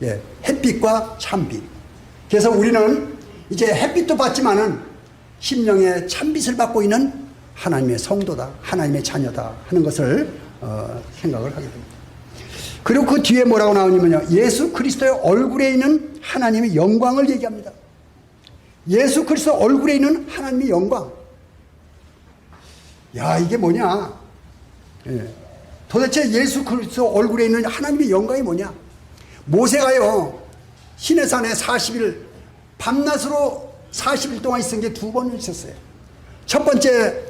[SPEAKER 1] 예, 햇빛과 찬빛. 그래서 우리는 이제 햇빛도 받지만은 심령의 찬빛을 받고 있는 하나님의 성도다, 하나님의 자녀다 하는 것을 생각을 하게 됩니다. 그리고 그 뒤에 뭐라고 나오냐면요, 예수 그리스도의 얼굴에 있는 하나님의 영광을 얘기합니다. 예수 그리스도 얼굴에 있는 하나님의 영광. 야, 이게 뭐냐? 예. 도대체 예수 그리스도 얼굴에 있는 하나님의 영광이 뭐냐? 모세가요, 시내산에 40일, 밤낮으로 40일 동안 있은 게 두 번 있었어요. 첫 번째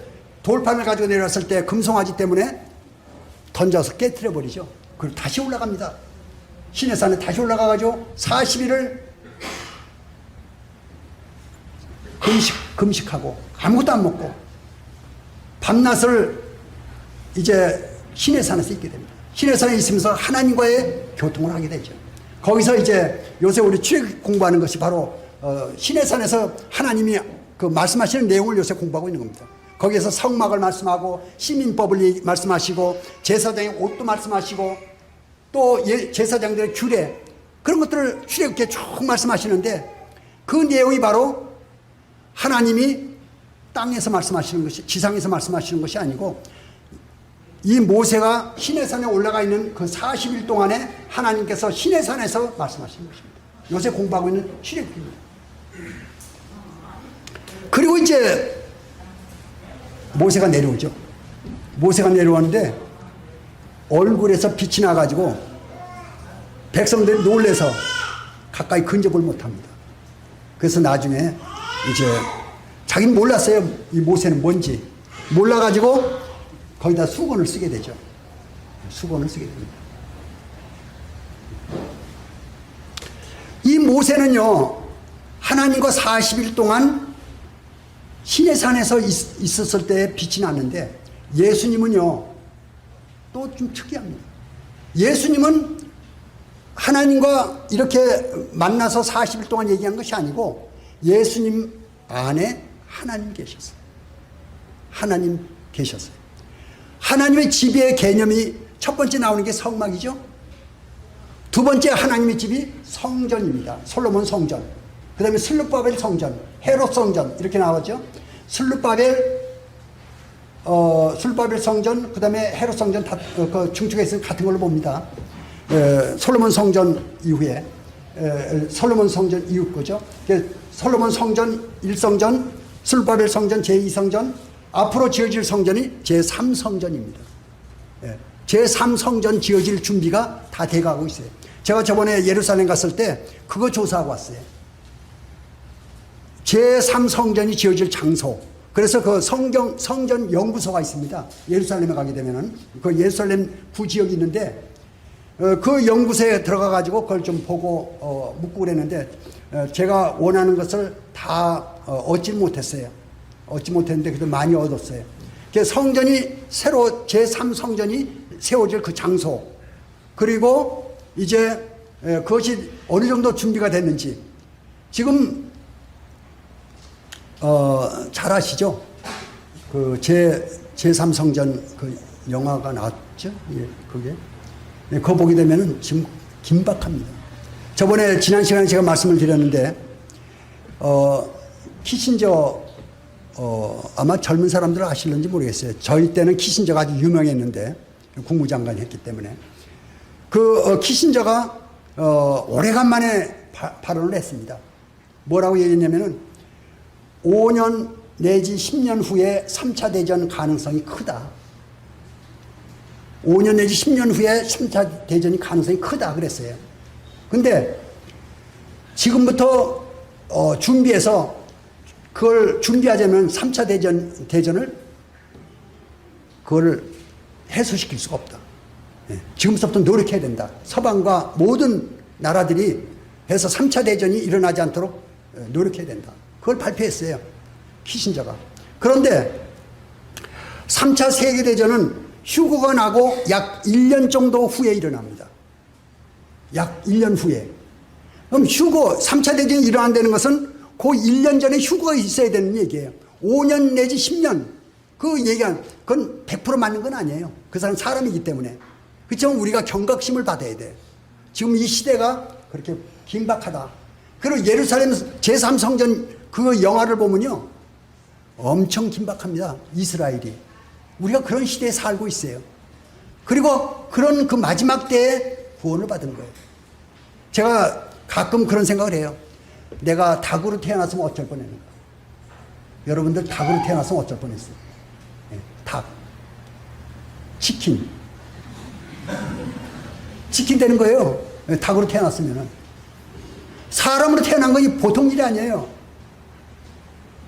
[SPEAKER 1] 돌판을 가지고 내려왔을 때 금송아지 때문에 던져서 깨트려 버리죠. 그리고 다시 올라갑니다. 시내산에 다시 올라가가지고 40일을 금식하고 아무것도 안 먹고 밤낮을 이제 시내산에서 있게 됩니다. 시내산에 있으면서 하나님과의 교통을 하게 되죠. 거기서 이제 요새 우리 출애굽 공부하는 것이 바로 시내산에서 하나님이 그 말씀하시는 내용을 요새 공부하고 있는 겁니다. 거기에서 성막을 말씀하고 시민법을 말씀하시고 제사장의 옷도 말씀하시고 또 제사장들의 규례 그런 것들을 출애굽기에 쭉 말씀하시는데 그 내용이 바로 하나님이 땅에서 말씀하시는 것이 지상에서 말씀하시는 것이 아니고 이 모세가 시내산에 올라가 있는 그 40일 동안에 하나님께서 시내산에서 말씀하시는 것입니다. 요새 공부하고 있는 출애굽기입니다. 그리고 이제 모세가 내려오죠. 모세가 내려오는데 얼굴에서 빛이 나가지고 백성들이 놀래서 가까이 근접을 못합니다. 그래서 나중에 이제 자기는 몰랐어요. 이 모세는 뭔지 몰라가지고 거기다 수건을 쓰게 되죠. 수건을 쓰게 됩니다. 이 모세는요 하나님과 40일 동안 시내산에서 있었을 때 빛이 났는데 예수님은요 또 좀 특이합니다. 예수님은 하나님과 이렇게 만나서 40일 동안 얘기한 것이 아니고 예수님 안에 하나님 계셨어요. 하나님 계셨어요. 하나님의 집의 개념이 첫 번째 나오는 게 성막이죠. 두 번째 하나님의 집이 성전입니다. 솔로몬 성전. 그 다음에 슬룹바벨 성전, 헤롯 성전 이렇게 나오죠. 슬룹바벨 성전, 그 다음에 헤롯 성전 그 중축에 있는 같은 걸로 봅니다. 솔로몬 성전 이후에 솔로몬 성전 이후 거죠. 솔로몬 성전 1성전, 슬룹바벨 성전 제2성전, 앞으로 지어질 성전이 제3성전입니다. 제3성전 지어질 준비가 다 돼가고 있어요. 제가 저번에 예루살렘 갔을 때 그거 조사하고 왔어요. 제3성전이 지어질 장소. 그래서 그 성전 연구소가 있습니다. 예루살렘에 가게 되면은 그 예루살렘 구지역이 있는데 그 연구소에 들어가 가지고 그걸 좀 보고 묻고 그랬는데 제가 원하는 것을 다 얻지 못했어요. 얻지 못했는데 그래도 많이 얻었어요. 성전이 새로 제3성전이 세워질 그 장소 그리고 이제 그것이 어느 정도 준비가 됐는지 지금 잘 아시죠? 그 제3성전 그 영화가 나왔죠? 예, 그게. 예, 그거 보게 되면은 지금 긴박합니다. 저번에 지난 시간에 제가 말씀을 드렸는데, 키신저, 아마 젊은 사람들 아실는지 모르겠어요. 저희 때는 키신저가 아주 유명했는데, 국무장관이 했기 때문에. 키신저가, 오래간만에 발언을 했습니다. 뭐라고 얘기했냐면은, 5년 내지 10년 후에 3차 대전 가능성이 크다. 5년 내지 10년 후에 3차 대전이 가능성이 크다 그랬어요. 근데 지금부터 준비해서 그걸 준비하자면 3차 대전을 그걸 해소시킬 수가 없다. 지금부터 노력해야 된다. 서방과 모든 나라들이 해서 3차 대전이 일어나지 않도록 노력해야 된다. 그걸 발표했어요. 키신저가. 그런데 3차 세계대전은 휴거가 나고 약 1년 정도 후에 일어납니다. 약 1년 후에. 그럼 3차 대전이 일어난다는 것은 그 1년 전에 휴거가 있어야 되는 얘기예요. 5년 내지 10년. 그 얘기한, 그건 100% 맞는 건 아니에요. 그 사람은 사람이기 때문에. 그렇지만 우리가 경각심을 받아야 돼. 지금 이 시대가 그렇게 긴박하다. 그리고 예루살렘 제3성전 그 영화를 보면요. 엄청 긴박합니다. 이스라엘이. 우리가 그런 시대에 살고 있어요. 그리고 그런 그 마지막 때에 구원을 받은 거예요. 제가 가끔 그런 생각을 해요. 내가 닭으로 태어났으면 어쩔 뻔했는가. 여러분들 닭으로 태어났으면 어쩔 뻔했어요. 네, 닭. 치킨. 치킨 되는 거예요. 닭으로 태어났으면은. 사람으로 태어난 건 보통 일이 아니에요.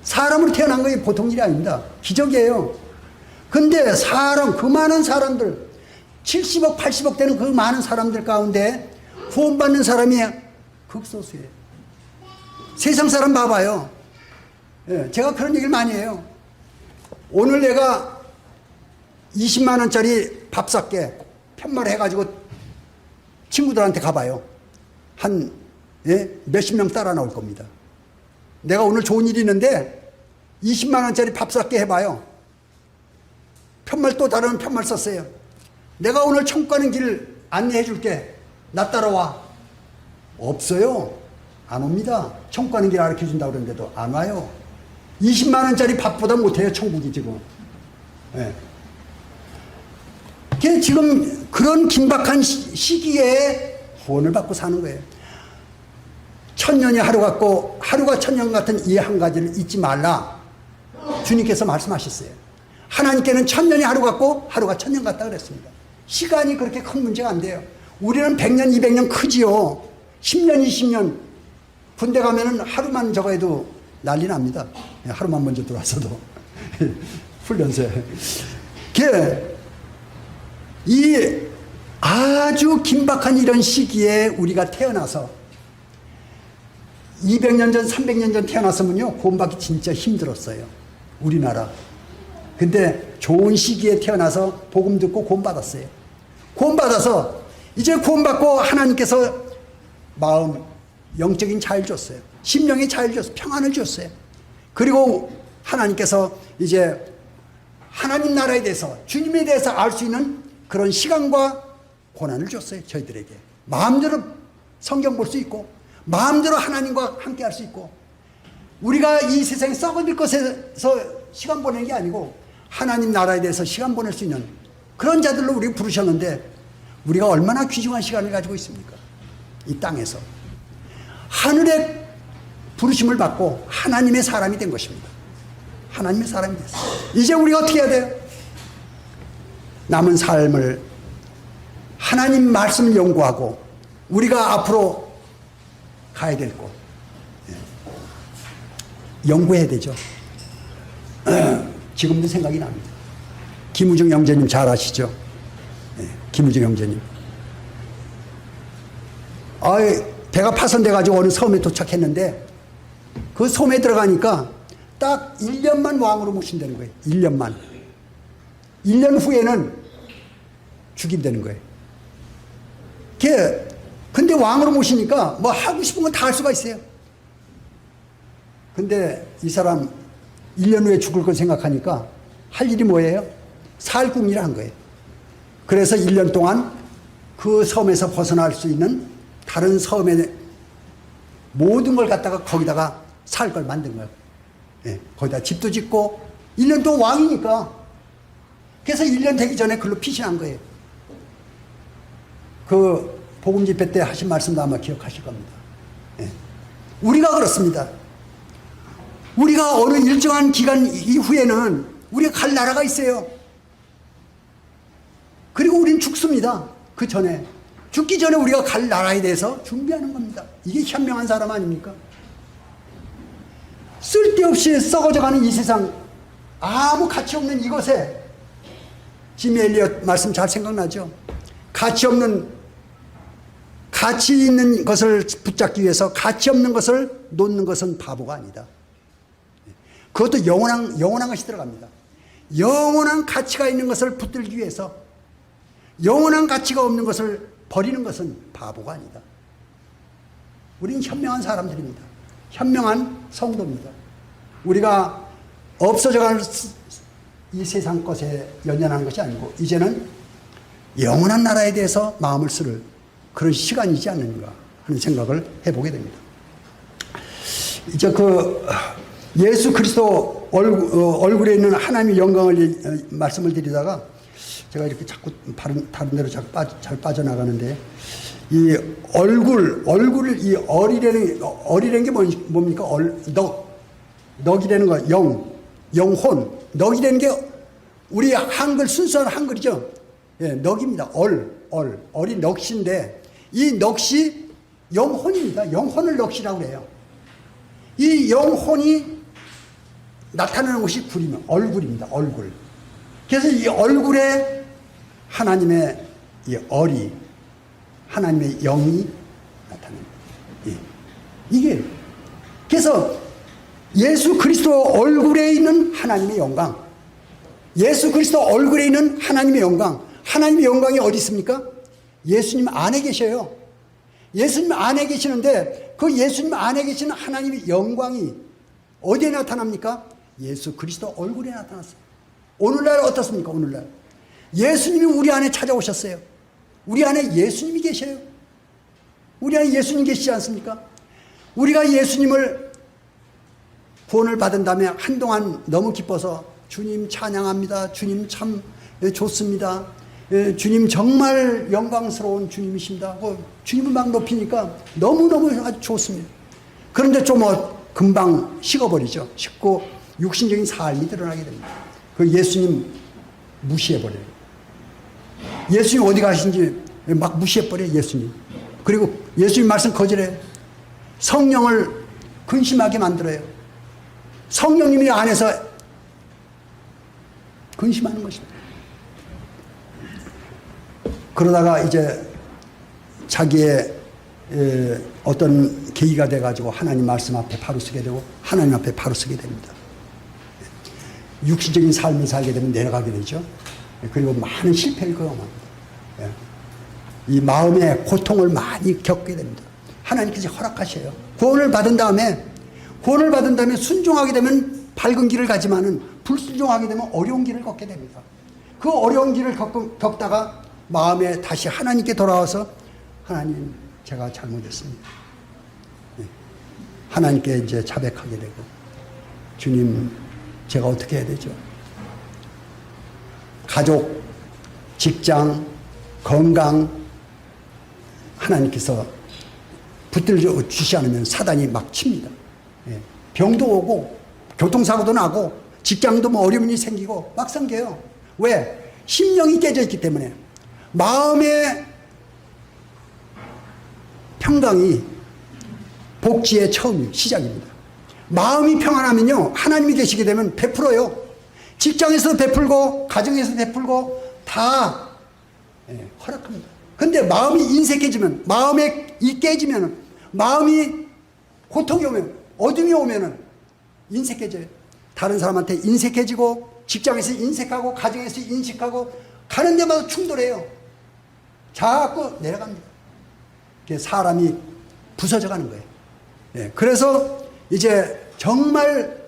[SPEAKER 1] 사람으로 태어난 건 보통 일이 아닙니다. 기적이에요. 근데 그 많은 사람들, 70억, 80억 되는 그 많은 사람들 가운데 구원받는 사람이 극소수예요. 세상 사람 봐봐요. 예, 제가 그런 얘기를 많이 해요. 오늘 내가 20만 원짜리 밥 살게 편말을 해가지고 친구들한테 가봐요. 몇십 명 따라 나올 겁니다. 내가 오늘 좋은 일이 있는데 20만 원짜리 밥 살게 해봐요. 편말 또 다른 편말 썼어요. 내가 오늘 천국 가는 길 안내해 줄게. 나 따라와. 없어요. 안 옵니다. 천국 가는 길 가르쳐 준다고 그러는데도 안 와요. 20만 원짜리 밥보다 못해요, 천국이 지금. 예. 지금 그런 긴박한 시기에 구원을 받고 사는 거예요. 천년이 하루 같고 하루가 천년 같은 이 한 가지를 잊지 말라. 주님께서 말씀하셨어요. 하나님께는 천년이 하루 같고 하루가 천년 같다 그랬습니다. 시간이 그렇게 큰 문제가 안 돼요. 우리는 100년, 200년 크지요. 10년, 20년. 군대 가면은 하루만 저거 해도 난리 납니다. 하루만 먼저 들어왔어도. 훈련소에. 이 아주 긴박한 이런 시기에 우리가 태어나서 200년 전, 300년 전 태어났으면요, 구원받기 진짜 힘들었어요. 우리나라. 근데 좋은 시기에 태어나서 복음 듣고 구원받았어요. 구원받아서 이제 구원받고 하나님께서 마음, 영적인 자유를 줬어요. 심령의 자유를 줬어요. 평안을 줬어요. 그리고 하나님께서 이제 하나님 나라에 대해서, 주님에 대해서 알 수 있는 그런 시간과 고난을 줬어요. 저희들에게. 마음대로 성경 볼 수 있고, 마음대로 하나님과 함께 할 수 있고, 우리가 이 세상에 썩어질 것에서 시간 보내는 게 아니고 하나님 나라에 대해서 시간 보낼 수 있는 그런 자들로 우리 부르셨는데, 우리가 얼마나 귀중한 시간을 가지고 있습니까? 이 땅에서. 하늘의 부르심을 받고 하나님의 사람이 된 것입니다. 하나님의 사람이 됐어요. 이제 우리가 어떻게 해야 돼요? 남은 삶을 하나님 말씀을 연구하고 우리가 앞으로 가야 될 곳 연구해야 되죠. 지금도 생각이 납니다. 김우중 형제님 잘 아시죠? 김우중 형제님. 배가 파손돼가지고 어느 섬에 도착했는데, 그 섬에 들어가니까 딱 1년만 왕으로 모신다는 거예요. 1년만. 1년 후에는 죽인다는 거예요. 근데 왕으로 모시니까 뭐 하고 싶은 건 다 할 수가 있어요. 근데 이 사람 1년 후에 죽을 걸 생각하니까 할 일이 뭐예요? 살궁리를 한 거예요. 그래서 1년 동안 그 섬에서 벗어날 수 있는 다른 섬에 모든 걸 갖다가 거기다가 살 걸 만든 거예요. 거기다 집도 짓고 1년 동안 왕이니까. 그래서 1년 되기 전에 글로 피신한 거예요. 그 복음 집회 때 하신 말씀도 아마 기억하실 겁니다. 우리가 그렇습니다. 우리가 어느 일정한 기간 이후에는 우리가 갈 나라가 있어요. 그리고 우리는 죽습니다. 그 전에. 죽기 전에 우리가 갈 나라에 대해서 준비하는 겁니다. 이게 현명한 사람 아닙니까? 쓸데없이 썩어져가는 이 세상, 아무 가치 없는 이것에, 지미 엘리엇 말씀 잘 생각나죠? 가치 있는 것을 붙잡기 위해서 가치 없는 것을 놓는 것은 바보가 아니다. 그것도 영원한 것이 들어갑니다. 영원한 가치가 있는 것을 붙들기 위해서 영원한 가치가 없는 것을 버리는 것은 바보가 아니다. 우리는 현명한 사람들입니다. 현명한 성도입니다. 우리가 없어져가는 이 세상 것에 연연하는 것이 아니고 이제는 영원한 나라에 대해서 마음을 쓸 그런 시간이지 않는가 하는 생각을 해보게 됩니다. 이제 예수 그리스도 얼굴에 있는 하나님의 영광을 말씀을 드리다가 제가 이렇게 자꾸 다른 데로 잘 빠져나가는데, 이 얼굴을 이 어리라는 게 뭡니까? 넉이라는 거, 영혼. 넉이라는 게 우리 한글, 순수한 한글이죠. 넉입니다. 얼이 넋인데, 이 넋이 영혼입니다. 영혼을 넋이라고 그래요. 이 영혼이 나타나는 것이 얼굴입니다. 얼굴. 그래서 이 얼굴에 하나님의 이 얼이, 하나님의 영이 나타납니다. 예. 이게, 그래서 예수 그리스도 얼굴에 있는 하나님의 영광, 예수 그리스도 얼굴에 있는 하나님의 영광, 하나님의 영광이 어디 있습니까? 예수님 안에 계셔요. 예수님 안에 계시는데 그 예수님 안에 계시는 하나님의 영광이 어디에 나타납니까? 예수 그리스도 얼굴에 나타났어요. 오늘날 어떻습니까? 오늘날 예수님이 우리 안에 찾아오셨어요. 우리 안에 예수님이 계셔요. 우리 안에 예수님 계시지 않습니까? 우리가 예수님을 구원을 받은 다음에 한동안 너무 기뻐서 주님 찬양합니다. 주님 참 좋습니다. 주님 정말 영광스러운 주님이십니다. 주님을 막 높이니까 너무너무 아주 좋습니다. 그런데 좀 금방 식어버리죠. 식고 육신적인 삶이 드러나게 됩니다. 그 예수님 무시해버려요. 예수님 어디 가신지 막 무시해버려요. 예수님. 그리고 예수님 말씀 거절해요. 성령을 근심하게 만들어요. 성령님이 안에서 근심하는 것입니다. 그러다가 이제 자기의 어떤 계기가 돼가지고 하나님 말씀 앞에 바로 서게 되고 하나님 앞에 바로 서게 됩니다. 육신적인 삶을 살게 되면 내려가게 되죠. 그리고 많은 실패를 경험합니다. 이 마음의 고통을 많이 겪게 됩니다. 하나님께서 허락하셔요. 구원을 받은 다음에 순종하게 되면 밝은 길을 가지만은 불순종하게 되면 어려운 길을 걷게 됩니다. 그 어려운 길을 겪다가 마음에 다시 하나님께 돌아와서 하나님 제가 잘못했습니다. 하나님께 이제 자백하게 되고 주님 제가 어떻게 해야 되죠? 가족, 직장, 건강 하나님께서 붙들어 주시 않으면 사단이 막 칩니다. 병도 오고 교통사고도 나고 직장도 뭐 어려움이 생기고 막 생겨요. 왜? 심령이 깨져 있기 때문에. 마음의 평강이 복지의 처음 시작입니다. 마음이 평안하면요 하나님이 계시게 되면 베풀어요. 직장에서 베풀고 가정에서 베풀고 다 허락합니다. 근데 마음이 인색해지면, 마음에 이 깨지면, 마음이 고통이 오면, 어둠이 오면은 인색해져요. 다른 사람한테 인색해지고 직장에서 인색하고 가정에서 인식하고 가는 데마다 충돌해요. 자꾸 내려갑니다. 사람이 부서져 가는 거예요. 그래서 이제 정말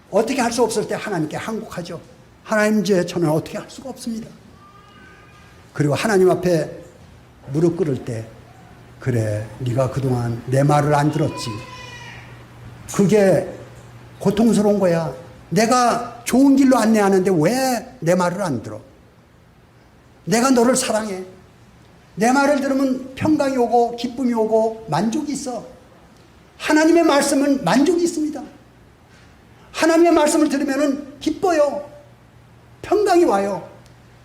[SPEAKER 1] 어떻게 할 수 없을 때 하나님께 항복하죠. 하나님 이제 저는 어떻게 할 수가 없습니다. 그리고 하나님 앞에 무릎 꿇을 때 그래 네가 그동안 내 말을 안 들었지. 그게 고통스러운 거야. 내가 좋은 길로 안내하는데 왜 내 말을 안 들어? 내가 너를 사랑해. 내 말을 들으면 평강이 오고 기쁨이 오고 만족이 있어. 하나님의 말씀은 만족이 있습니다. 하나님의 말씀을 들으면 기뻐요. 평강이 와요.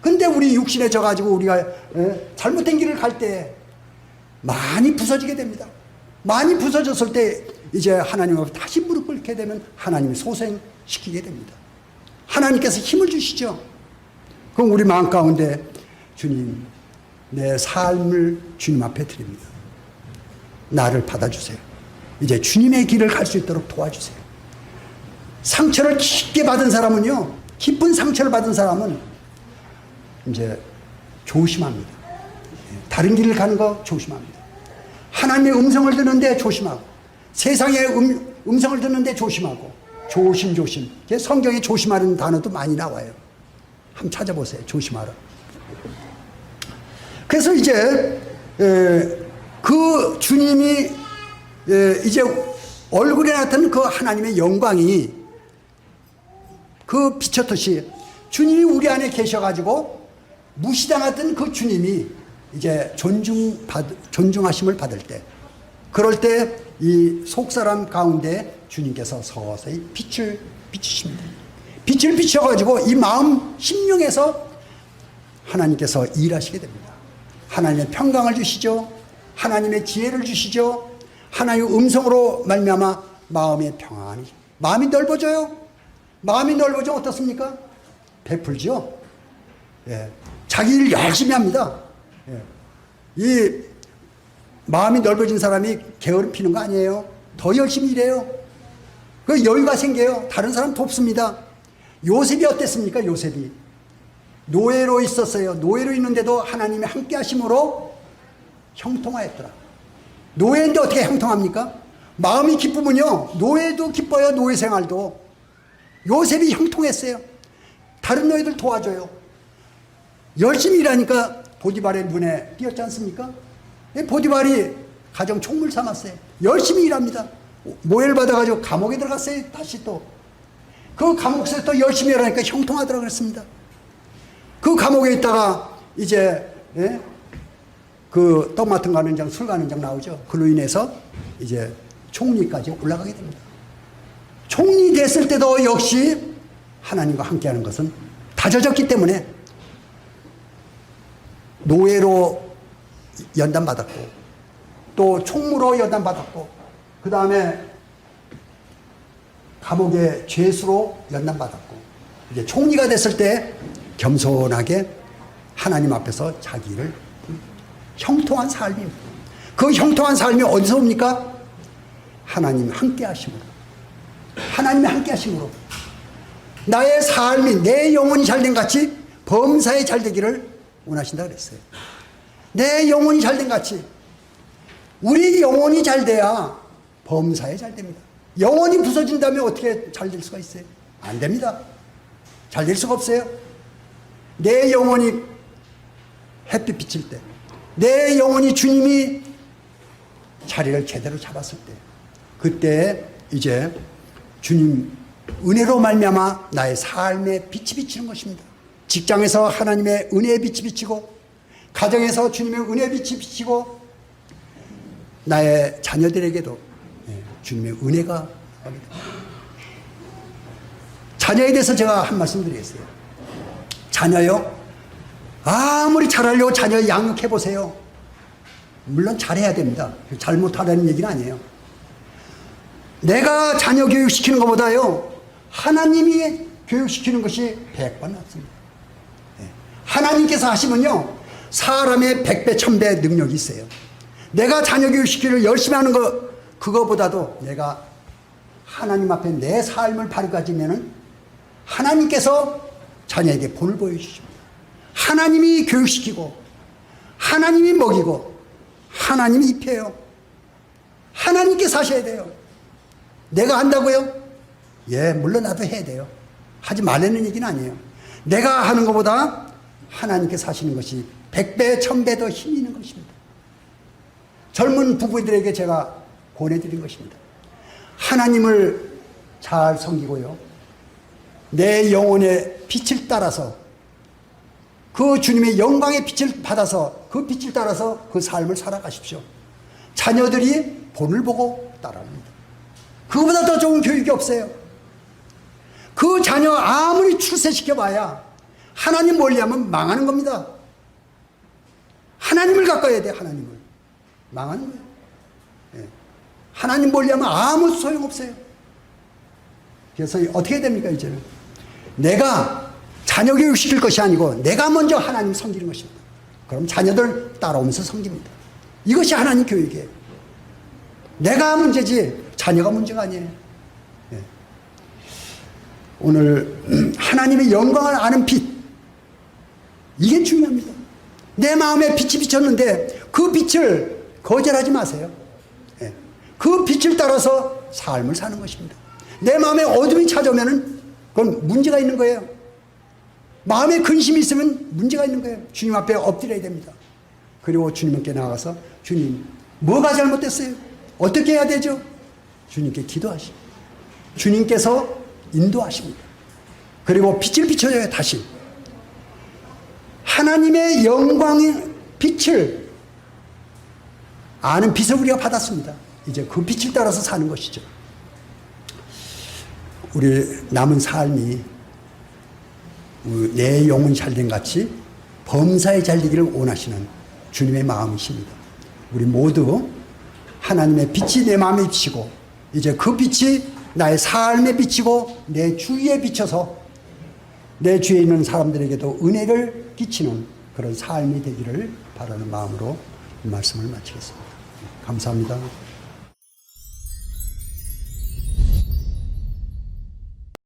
[SPEAKER 1] 근데 우리 육신에 져가지고 우리가 잘못된 길을 갈 때 많이 부서지게 됩니다. 많이 부서졌을 때 이제 하나님 앞에 다시 무릎 꿇게 되면 하나님이 소생시키게 됩니다. 하나님께서 힘을 주시죠. 그럼 우리 마음 가운데 주님 내 삶을 주님 앞에 드립니다. 나를 받아주세요. 이제 주님의 길을 갈 수 있도록 도와주세요. 상처를 깊게 받은 사람은요, 깊은 상처를 받은 사람은 이제 조심합니다. 다른 길을 가는 거 조심합니다. 하나님의 음성을 듣는데 조심하고, 세상의 음성을 듣는데 조심하고, 조심. 성경에 조심하는 단어도 많이 나와요. 한번 찾아보세요. 조심하라. 그래서 이제 그 주님이 이제 얼굴에 나타나는 그 하나님의 영광이 그 비쳤듯이 주님이 우리 안에 계셔가지고 무시당했던 그 주님이 이제 존중하심을 받을 때, 그럴 때 이 속사람 가운데 주님께서 서서히 빛을 비추십니다. 빛을 비춰가지고 이 마음 심령에서 하나님께서 일하시게 됩니다. 하나님의 평강을 주시죠. 하나님의 지혜를 주시죠. 하나님의 음성으로 말미암아 마음의 평안이, 마음이 넓어져요. 마음이 넓어져 어떻습니까? 베풀죠. 예. 자기 일 열심히 합니다. 예. 이 마음이 넓어진 사람이 게으름 피는 거 아니에요. 더 열심히 일해요. 그 여유가 생겨요. 다른 사람 돕습니다. 요셉이 어땠습니까? 요셉이 노예로 있었어요. 노예로 있는데도 하나님이 함께 하심으로 형통하였더라. 노예인데 어떻게 형통합니까? 마음이 기쁘면요 노예도 기뻐요. 노예 생활도. 요셉이 형통했어요. 다른 노예들 도와줘요. 열심히 일하니까 보디발의 눈에 띄었지 않습니까? 보디발이 가정 총물 삼았어요. 열심히 일합니다. 모해를 받아가지고 감옥에 들어갔어요. 다시 또 그 감옥에서 또 열심히 일하니까 형통하더라 그랬습니다. 그 감옥에 있다가 이제 그 떡 맡은 가는 장, 술 가는 장 나오죠. 그로 인해서 이제 총리까지 올라가게 됩니다. 총리 됐을 때도 역시 하나님과 함께하는 것은 다져졌기 때문에 노예로 연단받았고 또 총무로 연단받았고 그 다음에 감옥의 죄수로 연단받았고 이제 총리가 됐을 때 겸손하게 하나님 앞에서 자기를 형통한 삶입니다. 그 형통한 삶이 어디서 옵니까? 하나님 함께 하심으로. 하나님이 함께 하심으로. 나의 삶이 내 영혼이 잘된 같이 범사에 잘되기를 원하신다 그랬어요. 내 영혼이 잘된 같이. 우리 영혼이 잘돼야 범사에 잘됩니다. 영혼이 부서진다면 어떻게 잘될 수가 있어요? 안 됩니다. 잘될 수가 없어요. 내 영혼이 햇빛 비칠 때, 내 영혼이 주님이 자리를 제대로 잡았을 때, 그때 이제 주님 은혜로 말미암아 나의 삶에 빛이 비치는 것입니다. 직장에서 하나님의 은혜의 빛이 비치고, 가정에서 주님의 은혜의 빛이 비치고, 나의 자녀들에게도 주님의 은혜가 나갑니다. 자녀에 대해서 제가 한 말씀 드리겠어요. 자녀요, 아무리 잘하려고 자녀 양육해 보세요. 물론 잘해야 됩니다. 잘못하라는 얘기는 아니에요. 내가 자녀 교육시키는 것보다요 하나님이 교육시키는 것이 100번 낫습니다. 하나님께서 하시면요 사람의 100배 1000배 능력이 있어요. 내가 자녀 교육시키기를 열심히 하는 것 그거보다도 내가 하나님 앞에 내 삶을 바로 가지면은 하나님께서 자녀에게 본을 보여주십니다. 하나님이 교육시키고 하나님이 먹이고 하나님이 입혀요. 하나님께서 하셔야 돼요. 내가 한다고요? 예, 물론 나도 해야 돼요. 하지 말라는 얘기는 아니에요. 내가 하는 것보다 하나님께서 하시는 것이 100배 1000배 더 힘이 있는 것입니다. 젊은 부부들에게 제가 권해드린 것입니다. 하나님을 잘 섬기고요 내 영혼의 빛을 따라서 그 주님의 영광의 빛을 받아서 그 빛을 따라서 그 삶을 살아가십시오. 자녀들이 본을 보고 따라합니다. 그거보다 더 좋은 교육이 없어요. 그 자녀 아무리 출세시켜봐야 하나님 멀리하면 망하는 겁니다. 하나님을 가까워야 돼. 하나님을. 망하는 거예요. 하나님 멀리하면 아무 소용없어요. 그래서 어떻게 해야 됩니까 이제는? 내가 자녀 교육시킬 것이 아니고 내가 먼저 하나님 섬기는 것입니다. 그럼 자녀들 따라오면서 섬깁니다. 이것이 하나님 교육이에요. 내가 문제지 자녀가 문제가 아니에요. 오늘 하나님의 영광을 아는 빛, 이게 중요합니다. 내 마음에 빛이 비쳤는데 그 빛을 거절하지 마세요. 그 빛을 따라서 삶을 사는 것입니다. 내 마음에 어둠이 찾아오면 그건 문제가 있는 거예요. 마음에 근심이 있으면 문제가 있는 거예요. 주님 앞에 엎드려야 됩니다. 그리고 주님께 나가서 주님 뭐가 잘못됐어요? 어떻게 해야 되죠? 주님께 기도하십니다. 주님께서 인도하십니다. 그리고 빛을 비춰줘요. 다시 하나님의 영광의 빛을 아는 빛을 우리가 받았습니다. 이제 그 빛을 따라서 사는 것이죠. 우리 남은 삶이 내 영혼이 잘된 같이 범사에 잘되기를 원하시는 주님의 마음이십니다. 우리 모두 하나님의 빛이 내 마음에 비치고 이제 그 빛이 나의 삶에 비치고 내 주위에 비쳐서 내 주위에 있는 사람들에게도 은혜를 끼치는 그런 삶이 되기를 바라는 마음으로 이 말씀을 마치겠습니다. 감사합니다.